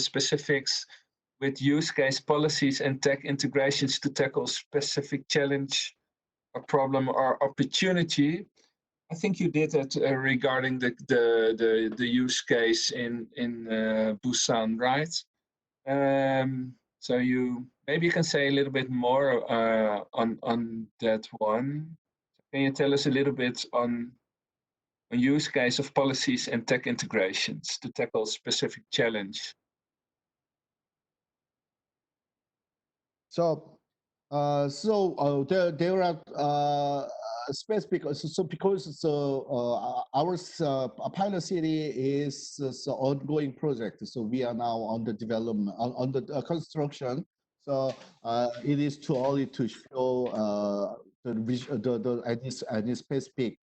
specifics with use case policies and tech integrations to tackle specific challenge or problem or opportunity. I think you did it regarding the use case in Busan, right? So maybe you can say a little bit more on that one. Can you tell us a little bit on use case of policies and tech integrations to tackle specific challenge? So, there are specific. So because our pilot city is ongoing project. So we are now on the development, on the construction. So it is too early to show any specific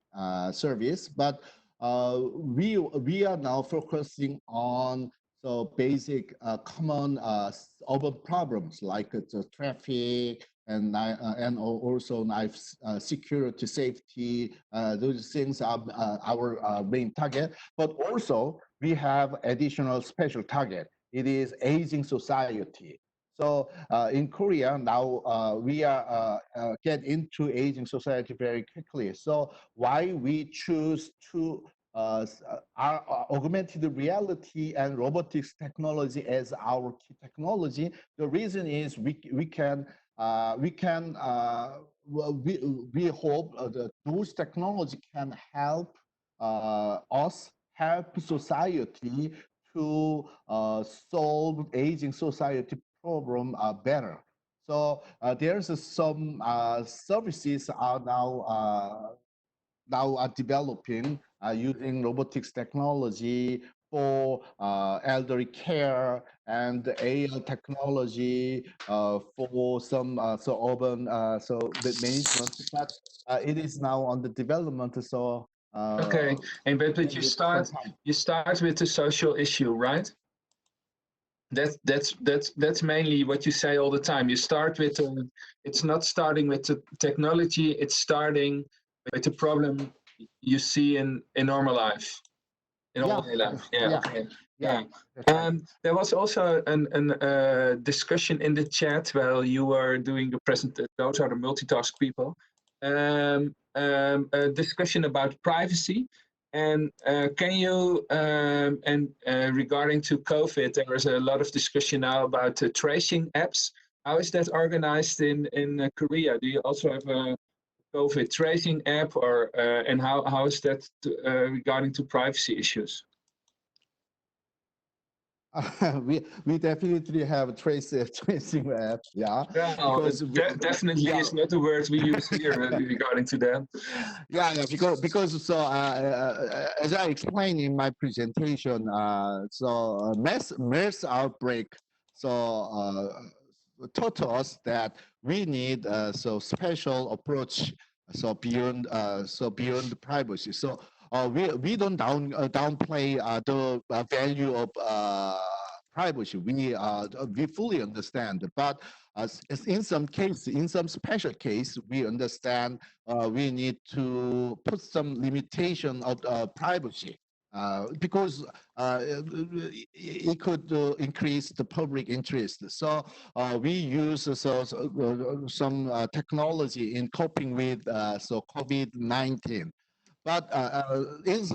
service, but we are now focusing on so basic common urban problems like traffic and also life security, safety. Those things are our main target. But also we have additional special target. It is aging society. So in Korea now we are get into aging society very quickly. So why we choose to augmented reality and robotics technology as our key technology. The reason is we can we hope that those technology can help us help society to solve aging society problem better. So there's some services are now are developing using robotics technology for elderly care and AI technology for some urban management. But it is now on the development. So Okay, and but you start with the social issue, right? That's mainly what you say all the time. You start with it's not starting with the technology, it's starting with the problem you see in normal life, in all day life. Yeah, okay. Yeah. There was also an discussion in the chat while you were doing the presentation. Those are the multitask people. A discussion about privacy. And can you, regarding to COVID, there is a lot of discussion now about tracing apps. How is that organized in Korea? Do you also have a COVID tracing app, or and how is that regarding to privacy issues? We definitely have tracing app, yeah. Well, because definitely is not the word we use here regarding to that. Yeah, because so as I explained in my presentation, so MERS outbreak taught us that we need so special approach beyond the privacy. So we don't downplay the value of privacy. We fully understand, but in some cases, in some special case, we understand we need to put some limitation of privacy because it could increase the public interest. So we use some technology in coping with COVID-19. But in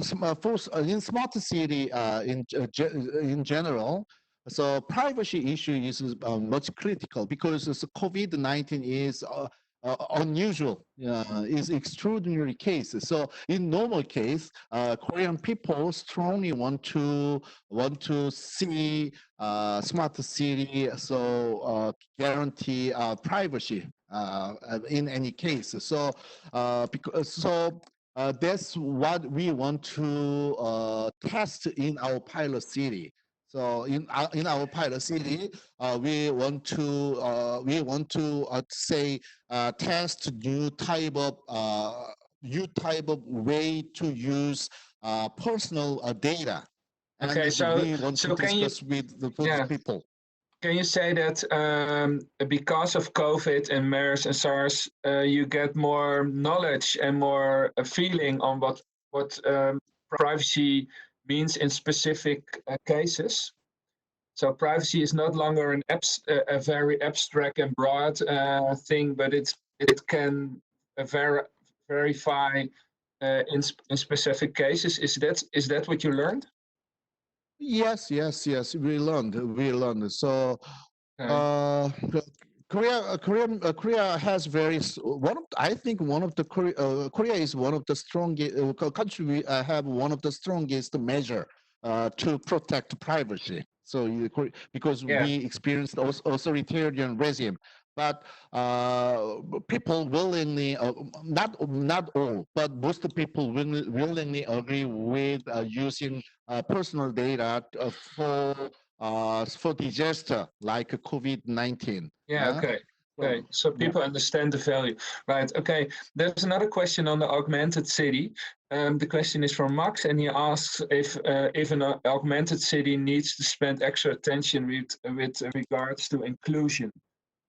smart city in general, so privacy issue is much critical because COVID-19 is unusual, is extraordinary case. So in normal case, Korean people strongly want to see smart city, so guarantee privacy in any case. So that's what we want to test in our pilot city. So in our pilot city, we want to say test new type of way to use personal data, and Okay, we want to can you, discuss with the yeah, people. can you say that because of COVID and MERS and SARS, you get more knowledge and more feeling on what privacy means in specific cases? So privacy is not longer a very abstract and broad thing, but it can verify in specific cases. Is that what you learned? Yes, we learned. So Okay. Korea has I think one of the Korea is one of the strongest country. We have one of the strongest measure to protect privacy. So because Yeah. we experienced authoritarian regime, but people willingly, not all, but most people willingly agree with using personal data for disaster like COVID-19. Yeah, okay. Okay, so people understand the value. Right, okay. There's another question on the augmented city. The question is from Max, and he asks if an augmented city needs to spend extra attention with regards to inclusion.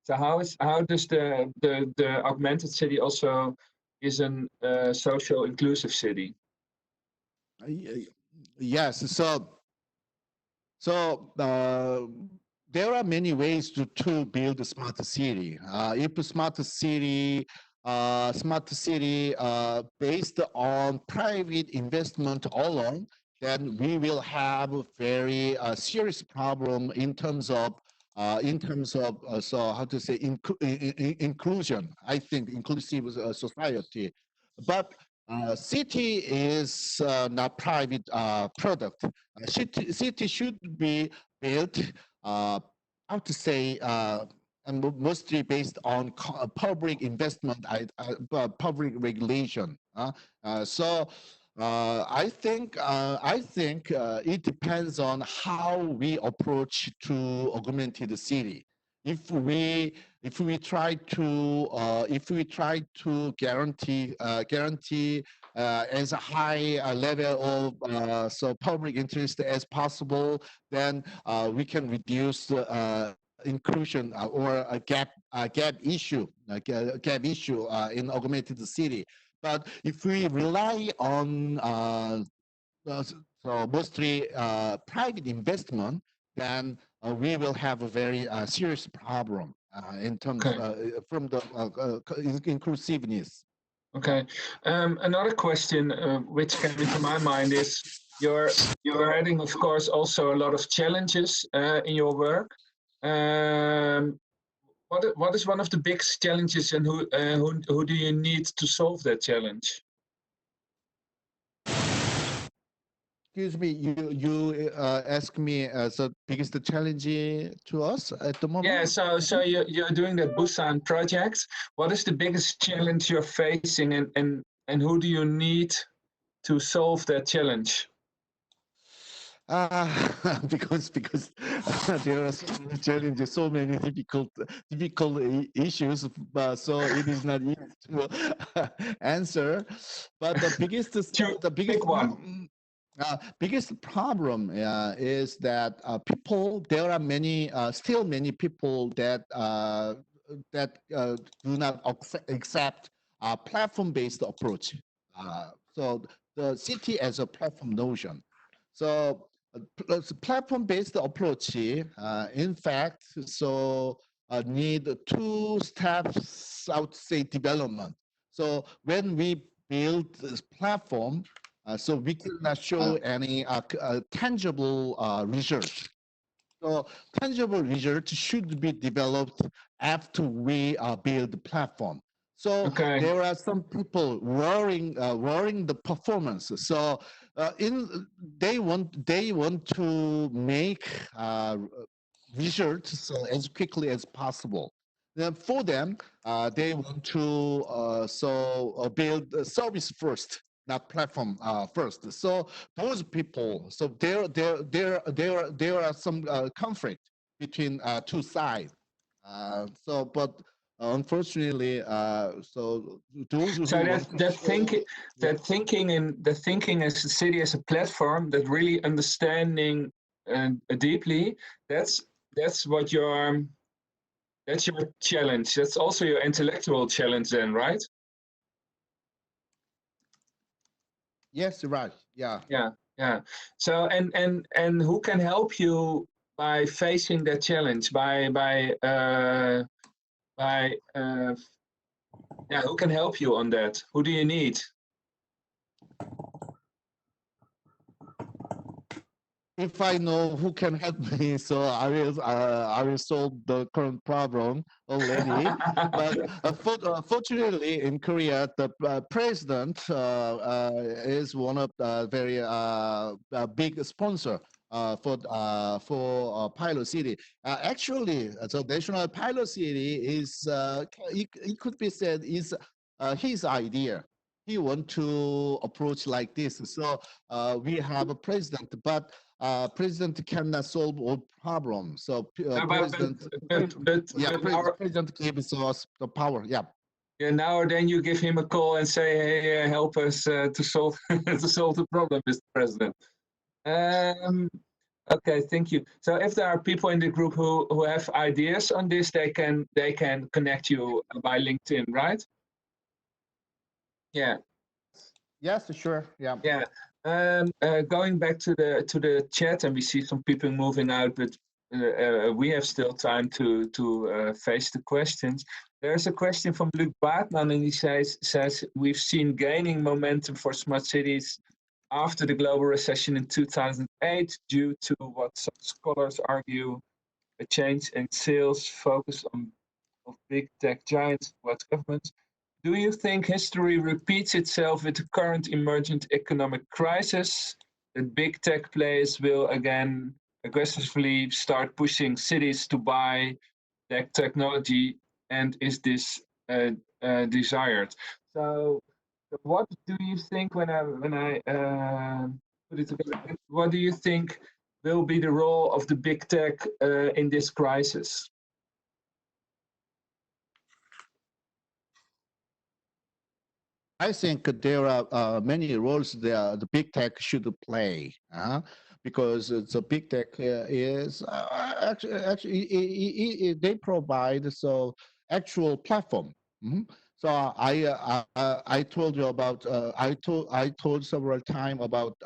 So how does the augmented city also is an social inclusive city? Yes, so there are many ways to build a smart city. If a smart city based on private investment alone, then we will have a very serious problem in terms of so how to say inclusion. I think inclusive society, but city is not private product. City should be built, how to say, and mostly based on public investment, public regulation. So I think it depends on how we approach to augmented city. If we try to guarantee as a high level of so public interest as possible, then we can reduce inclusion or a gap issue in augmented city. But if we rely on so mostly private investment, then we will have a very serious problem in terms from the inclusiveness. Okay. Another question which came into my mind is you're having, of course, also a lot of challenges in your work. What is one of the biggest challenges, and who do you need to solve that challenge? Excuse me, you ask me the biggest challenge to us at the moment? Yeah, so you're doing that Busan project. What is the biggest challenge you're facing, and who do you need to solve that challenge? Because there are so many challenges, so many difficult issues, but so it is not easy to answer. But the biggest one. Biggest problem is that there are still many people that do not accept a platform-based approach. So the city as a platform notion. So platform-based approach, in fact, need two steps, I would say, development. So when we build this platform, so we cannot show any tangible result. So tangible result should be developed after we build the platform. So Okay. there are some people worrying the performance. So they want to make results so as quickly as possible. Then for them, they want to build a service first, not platform first. So those people, so there are some conflict between two sides. But unfortunately, so those who So want to that show, thinking, yeah. the thinking as a city as a platform, that really understanding deeply. That's what that's your challenge. That's also your intellectual challenge, then, right? Yes, right. Yeah. Yeah. So and who can help you by facing that challenge? Yeah, who can help you on that? Who do you need? If I know who can help me, so I will solve the current problem already. But fortunately, in Korea, the president is one of the very big sponsor for Pilot City. Actually, so National Pilot City is it could be said is his idea. He want to approach like this. So we have a president, but president cannot solve all problems. So president, president gives us the power. Yeah. Yeah, now or then you give him a call and say, "Hey, help us to solve to solve the problem, Mr. President." Okay, thank you. So if there are people in the group who have ideas on this, they can connect you by LinkedIn, right? Yeah. Yes, sure. Yeah. Yeah. Going back to the chat, and we see some people moving out, but we have still time to face the questions. There's a question from Luc Baartman, and he says we've seen gaining momentum for smart cities after the global recession in 2008 due to what some scholars argue a change in sales focus of big tech giants towards governments. Do you think history repeats itself with the current emergent economic crisis? That big tech players will again aggressively start pushing cities to buy tech technology, and is this desired? So, what do you think when I put it together? What do you think will be the role of the big tech in this crisis? I think there are many roles there the big tech should play, because the big tech is actually they provide so actual platform. Mhm. So I told you about I told several times about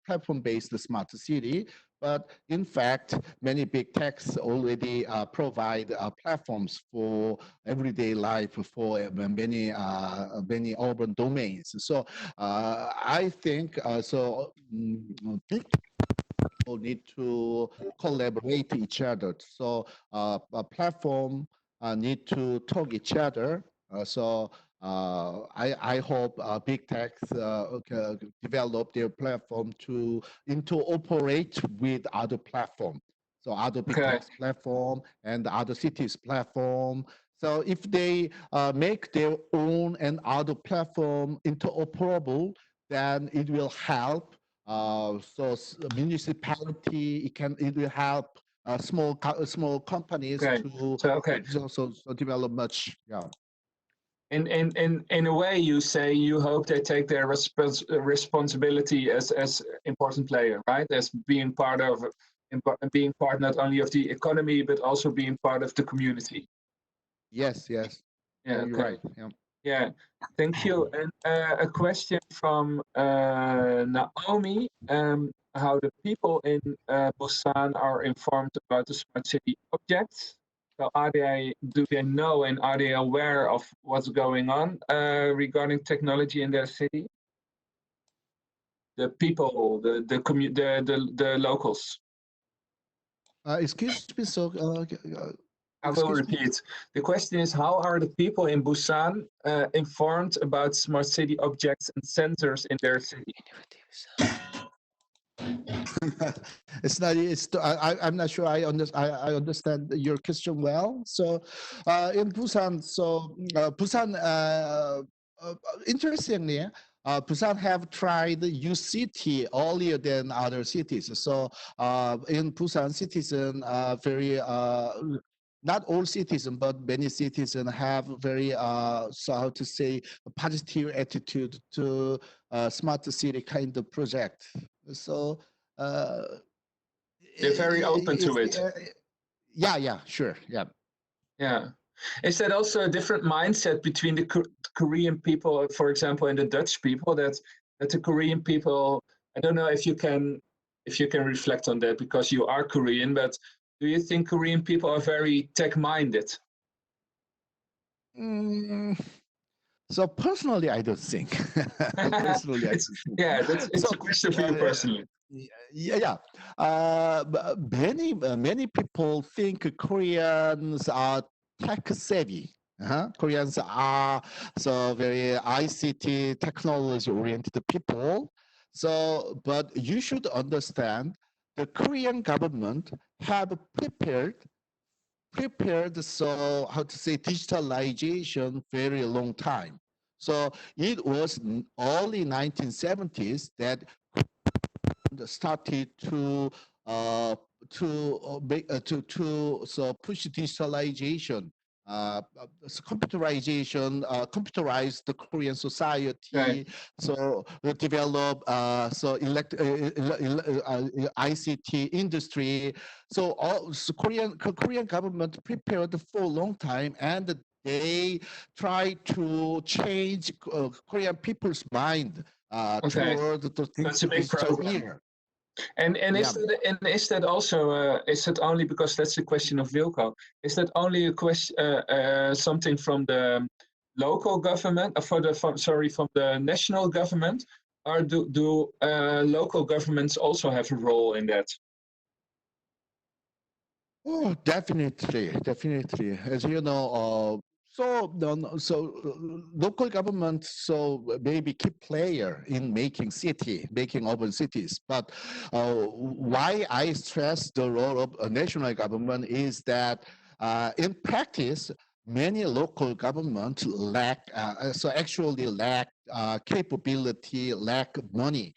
platform based smart city. But in fact, many big techs already provide platforms for everyday life for many urban domains. So I think big people need to collaborate each other. So a platform need to talk each other. I hope big techs develop their platform to interoperate with other platform. So other big Okay. techs platform and other cities platform. So if they make their own and other platform interoperable, then it will help municipality, it will help small companies Okay. to Okay. develop much. Yeah. In a way, you say you hope they take their responsibility as important player, right? As being part of being part not only of the economy but also being part of the community. Yes. Yeah. You're Okay. right. Yeah. Yeah. Thank you. And a question from Naomi. How the people in Busan are informed about the smart city objects? So do they know and are they aware of what's going on regarding technology in their city? The people, the locals. Excuse me. So I will Excuse me? repeat. The question is, how are the people in Busan informed about smart city objects and sensors in their city? It's not. I'm not sure. I understand your question well. So, in Busan, Busan. Interestingly, Busan have tried UCT earlier than other cities. So, in Busan, citizen very. Not all citizens, but many citizens have very, so how to say, a positive attitude to smart city kind of project. So uh, They're very open to it. yeah, sure, yeah. Yeah. Is that also a different mindset between the Korean people, for example, and the Dutch people? That the Korean people, I don't know if you can reflect on that because you are Korean, but do you think Korean people are very tech-minded? So personally, I don't think. Personally, I don't think. Yeah, it's So, a question for you personally. Yeah. Many people think Koreans are tech savvy. Koreans are so very ICT technology oriented people. So, but you should understand the Korean government have prepared so how to say digitalization very long time. So it was early 1970s that started uh, to push digitalization, computerization, computerize the Korean society. Right. So develop ICT industry. So Korean government prepared for a long time, and they try to change Korean people's mind Okay. toward the That's a big digital program. era. And Yeah. is that also is it only because that's the question of Wilco? Is that only a question something from the local government from the national government, or do local governments also have a role in that? Oh, definitely. As you know, local government maybe key player in making urban cities. But why I stress the role of a national government is that in practice, many local governments actually lack capability, lack money,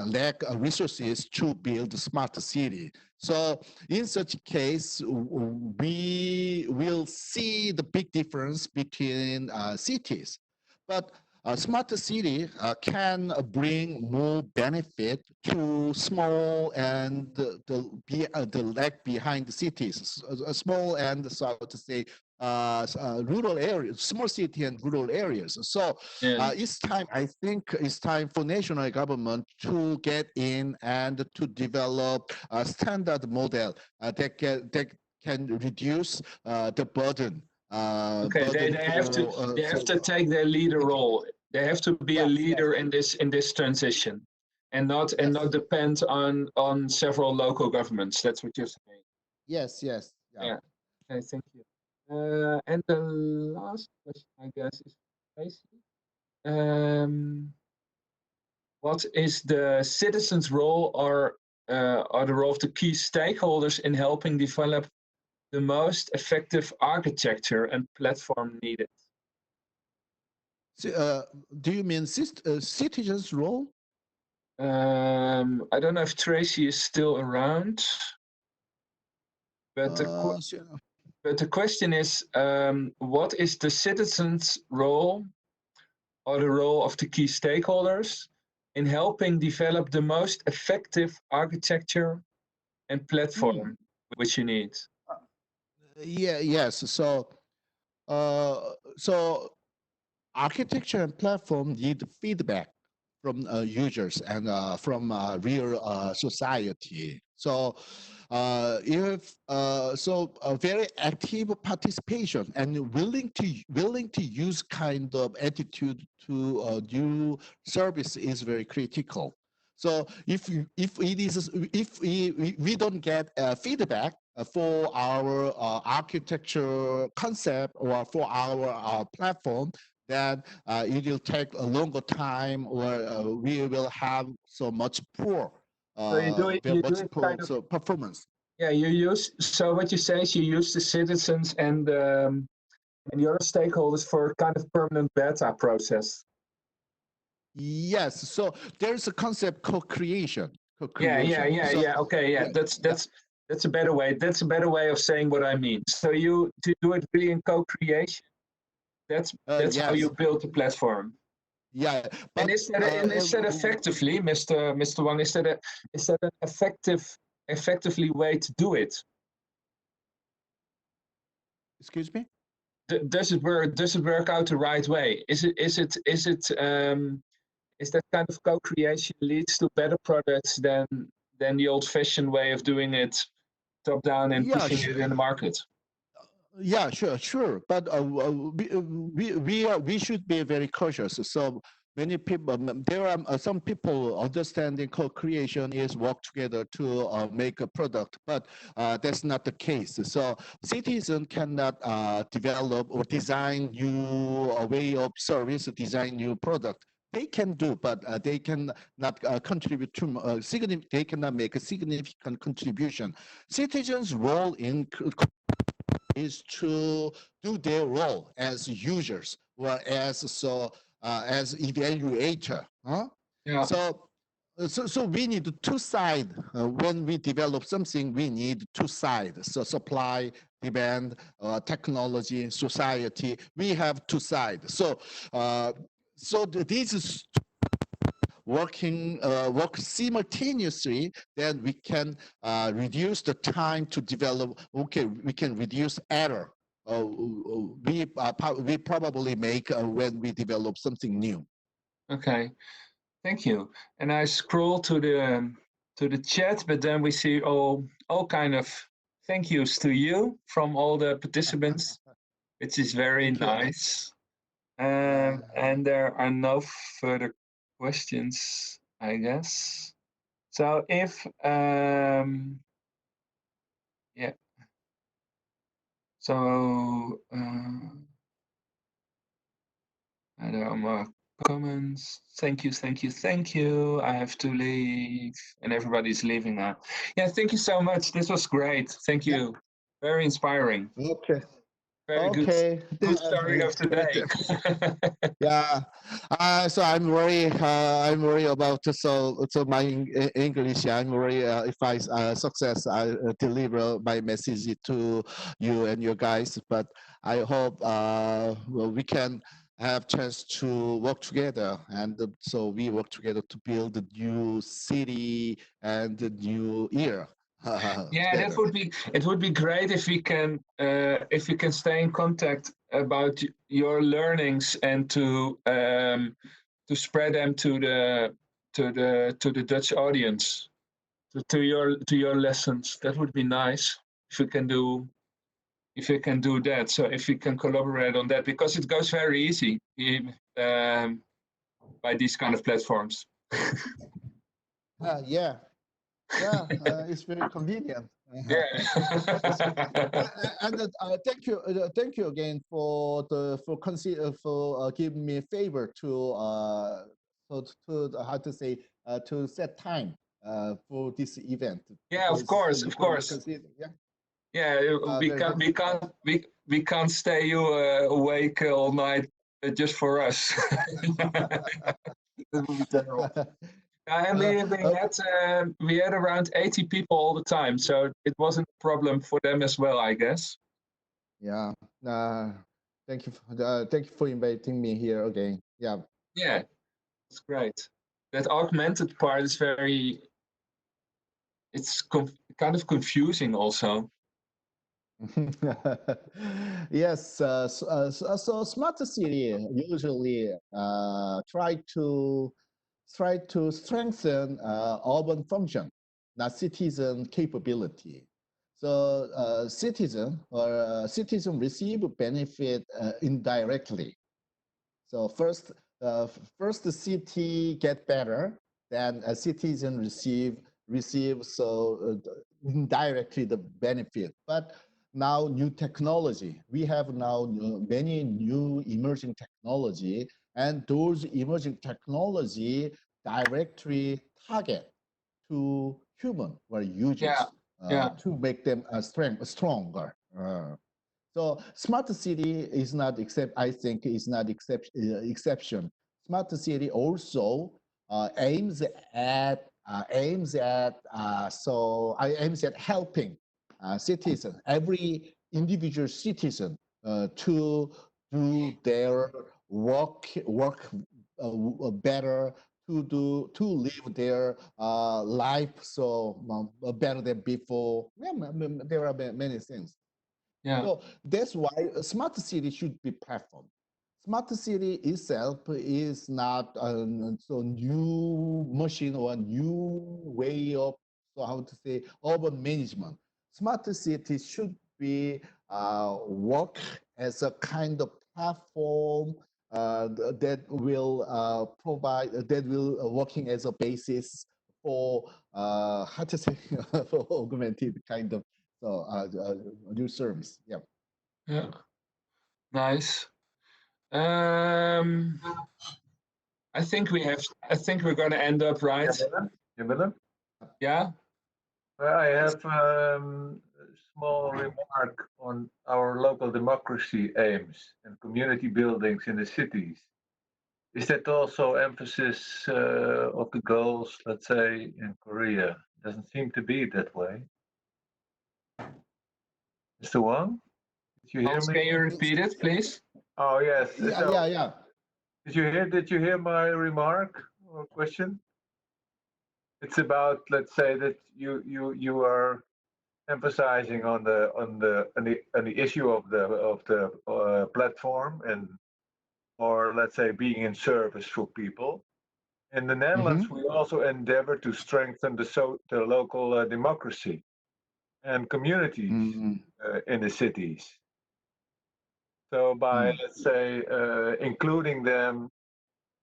lack resources to build a smart city. So in such case, we will see the big difference between cities. But a smart city can bring more benefit to small and the lag behind the cities, small and so to say rural areas, small city and rural areas. So Yeah. it's time. I think it's time for national government to get in and to develop a standard model that can reduce the burden. Okay, they have to take their leader role. They have to be a leader in this transition, and not depend on several local governments. That's what you're saying. Yes. Yeah. Okay, thank you. And the last question, I guess, is Tracy. What is the citizens' role or the role of the key stakeholders in helping develop the most effective architecture and platform needed? Do you mean citizens' role? I don't know if Tracy is still around, but the question is, what is the citizens' role or the role of the key stakeholders in helping develop the most effective architecture and platform which you need? Yes. So architecture and platform need feedback from users and from real society. So if very active participation and willing to use kind of attitude to new service is very critical. So if we don't get feedback, for our architecture concept or for our platform, then it will take a longer time, or we will have so much poor, So you do it kind of, so performance. yeah, you use, so what you say is you use the citizens and the other stakeholders for kind of permanent beta process. Yes, so there's a concept co-creation. Yeah. Okay, yeah, that's a better way. That's a better way of saying what I mean. So you to do it really in co-creation. That's how yes, you build the platform. yeah, And but is that effectively, Mr. Wang? Is that an effectively way to do it? excuse me? Does it work? Does it work out the right way? Is that kind of co-creation leads to better products than the old-fashioned way of doing it, top down and Yeah, pushing it in the market? yeah, sure. But we should be very cautious. So many people, there are some people understanding co-creation is work together to make a product, but that's not the case. So citizen cannot develop or design new way of service, design new product. They can do, but they can not contribute to they cannot make a significant contribution. Citizens' role in is to do their role as users or as evaluator. Huh? Yeah. So we need two sides. When we develop something, we need two sides. So supply, demand, technology, society. We have two sides. So this is work simultaneously, then we can reduce the time to develop. Okay, we can reduce error. We probably make when we develop something new. Okay. Thank you. And I scroll to the chat, but then we see all kind of thank yous to you from all the participants, which is very nice. And there are no further questions, I guess. So if yeah, so there are more comments. Thank you. I have to leave, and everybody's leaving now. Yeah, thank you so much. This was great. Thank you. Very inspiring. Okay. Very Okay. good starting of today. Yeah. So I'm worried about so my English. I'm worried if I success I deliver my message to you and your guys. But I hope well, we can have chance to work together, and so we work together to build a new city and a new year. Yeah, together. it would be great if we can stay in contact about your learnings and to spread them to the Dutch audience, to your lessons. That would be nice if we can do that. So if we can collaborate on that, because it goes very easy by these kind of platforms. Yeah. It's very convenient. Yeah. And thank you again for giving me a favor to how to say to set time for this event. Yeah, of course. Yeah. Yeah, we can't stay you awake all night just for us. That would be terrible. And we had around 80 people all the time, so it wasn't a problem for them as well, I guess. Yeah. Thank you for inviting me here again. Yeah. Yeah, it's great. That augmented part is it's kind of confusing also. Yes, so smart city usually try to strengthen urban function, not citizen capability. So citizen receive benefit indirectly. So first the city get better, then a citizen receive receive indirectly the benefit. But now new technology, we have now many new emerging technology, and those emerging technology directly target to human or users to make them stronger. So smart city is not I think is not exception. Smart city also aims at helping citizen, every individual citizen to do their work better, to live their life better than before. Yeah, there are many things. Yeah. So that's why a smart city should be platform. Smart city itself is not a new machine or a new way of, so how to say, urban management. Smart city should be work as a kind of platform that will provide, that will working as a basis for how to say, for augmented kind of new service. Yeah. Yeah. Nice. I think we're going to end up right. Yeah. I have a small remark on our local democracy aims and community buildings in the cities. Is that also emphasis of the goals, let's say, in Korea? Doesn't seem to be that way. Mr. Wang, did you hear me? Can you repeat it, please? Oh yes. Yeah. Did you hear my remark or question? It's about, let's say, that you are emphasizing on the issue of the platform, and or let's say being in service for people. In the Netherlands, we also endeavor to strengthen the local democracy and communities in the cities. So by let's say including them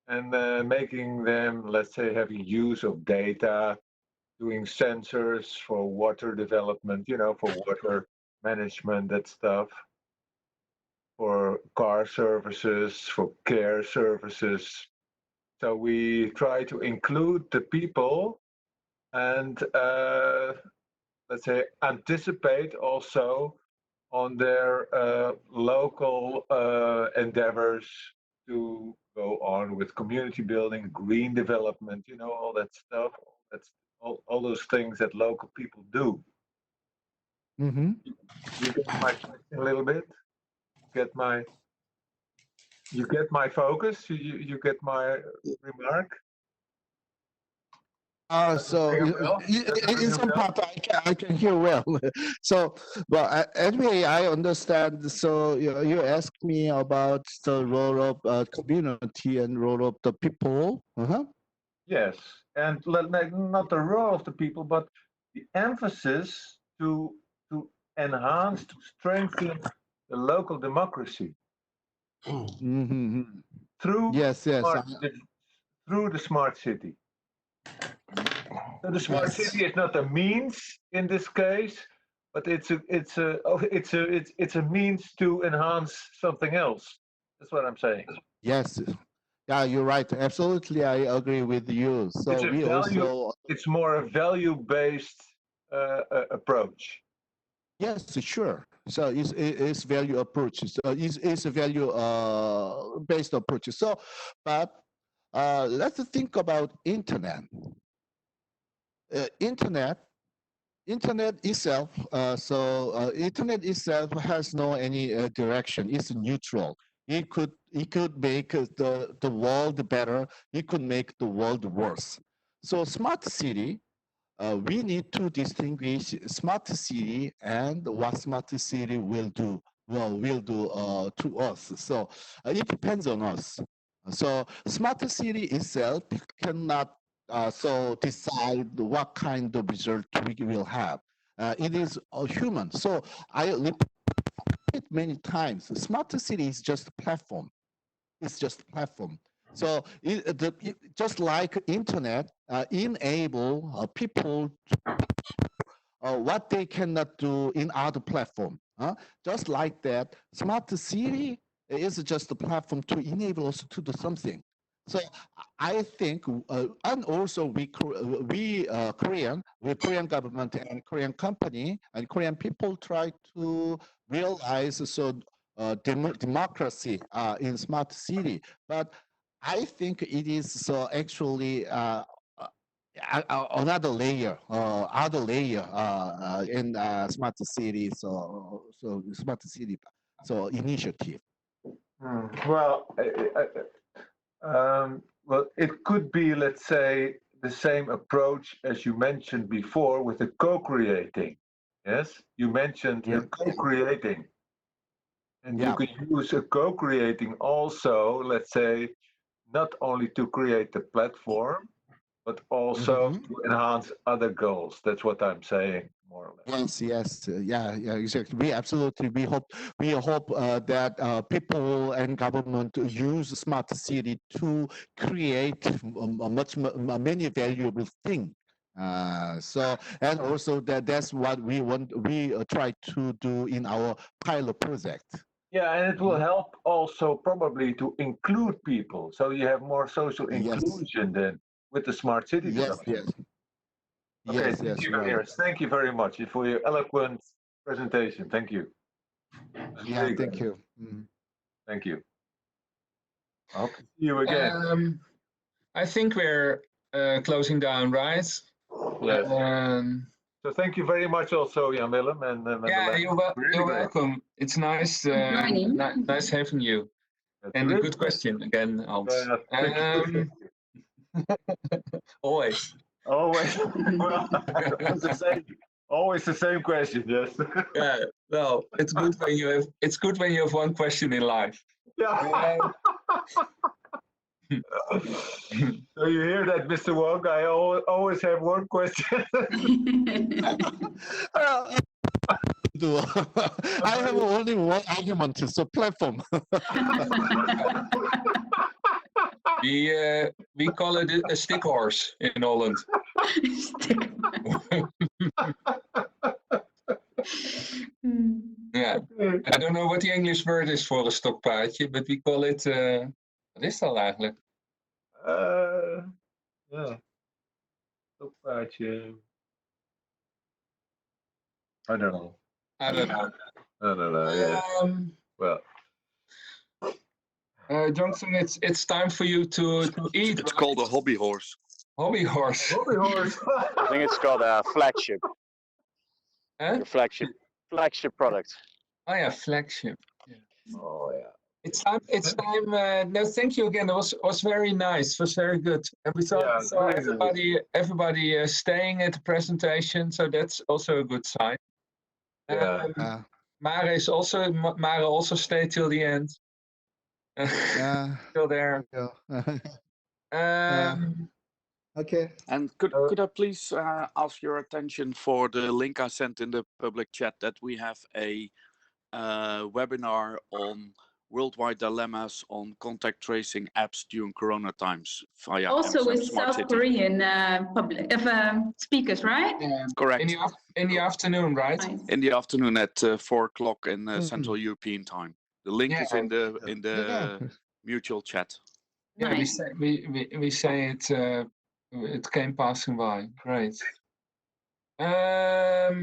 and making them, let's say, having use of data, doing sensors for water development, for water management, that stuff, for car services, for care services. So we try to include the people and let's say anticipate also on their local endeavors to go on with community building, green development, all that stuff. That's all those things that local people do. You get my question a little bit? You get my focus? You get my remark? So in some part I can hear well. So, well, anyway, I understand. So you asked me about the role of community and role of the people. Yes, and not the role of the people, but the emphasis to enhance, to strengthen the local democracy through through the smart city. So the smart city is not a means in this case, but it's a means to enhance something else. That's what I'm saying. Yes. Yeah, you're right. Absolutely, I agree with you. So it's more a value-based approach. Yes, sure. So it's value approach. So it's a value based approach. So, but let's think about internet. Internet itself. Internet itself has no any direction. It's neutral. It could make the world better. It could make the world worse. So smart city. We need to distinguish smart city and what smart city will do to us. So it depends on us. So smart city itself cannot decide what kind of result we will have. It is human. So I repeat it many times. Smart city is just a platform. It's just a platform. So just like internet enable people what they cannot do in other platform. Just like that, Smart City is just a platform to enable us to do something. So I think, and also we Korean government and Korean company and Korean people try to realize democracy in Smart City. But I think it is actually another layer, in Smart City, so Smart City, so initiative. Well, well, it could be, let's say, the same approach as you mentioned before with the co-creating. Yes, you mentioned Yeah. the co-creating, and Yeah. you could use a co-creating also, let's say, not only to create the platform, but also to enhance other goals. That's what I'm saying, more or less. Yes, yeah, exactly. We hope that people and government use Smart City to create many valuable things. So, and also that's what we try to do in our pilot project. Yeah, and it will help also probably to include people, so you have more social inclusion then with the smart city development. Okay, thank you very much. Thank you very much for your eloquent presentation. Thank you. Yeah, thank you. Thank you. I hope to see you again. I think we're closing down, right? Yes. So thank you very much also, Jan Willem. And yeah, you're welcome. It's nice, nice having you. That's and really a good question again, Hans. thank you. Always. Always. Well, always the same question. Yes. Yeah. Well, it's good when you have one question in life. Yeah. So you hear that, Mr. Wong? I always have one question. I have only one argument, so platform. We call it a stick horse in Holland. Yeah, I don't know what the English word is for a stokpaardje, but we call it. Wat is dat eigenlijk? Ja, stokpaardje. I don't know. I don't know. I don't know. Yeah. Well. Jong-Sung, it's time for you to eat. It's called a hobby horse. Hobby horse. Hobby horse. I think it's called a flagship. Huh? Your flagship product. Oh yeah, flagship. Yeah. Oh yeah. It's time. It's time. No, thank you again. It was very nice. It was very good. And we saw everybody staying at the presentation, so that's also a good sign. Mara also stayed till the end. Still there. Okay. And could I please ask your attention for the link I sent in the public chat that we have a webinar on worldwide dilemmas on contact tracing apps during Corona times via also with Smart South City. Korean speakers, right? Yeah. Correct. In the afternoon, right? Nice. In the afternoon at 4 o'clock in Central European time. The link is in the mutual chat. Yeah, Nice. we say it. It came passing by. Great. Well,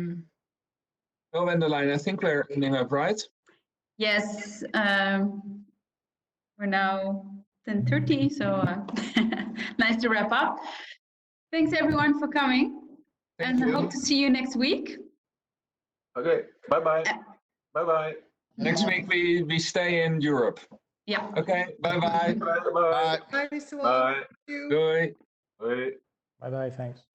Wendelin, I think we're ending up, right? Yes. We're now 10:30, so nice to wrap up. Thanks everyone for coming, and I hope to see you next week. Okay. Bye bye. Bye bye. Next week we stay in Europe. Yeah. Okay. Bye bye. Bye bye. Bye, Mr. Wong. Bye. Thank you. Doei. Bye. Bye bye, thanks.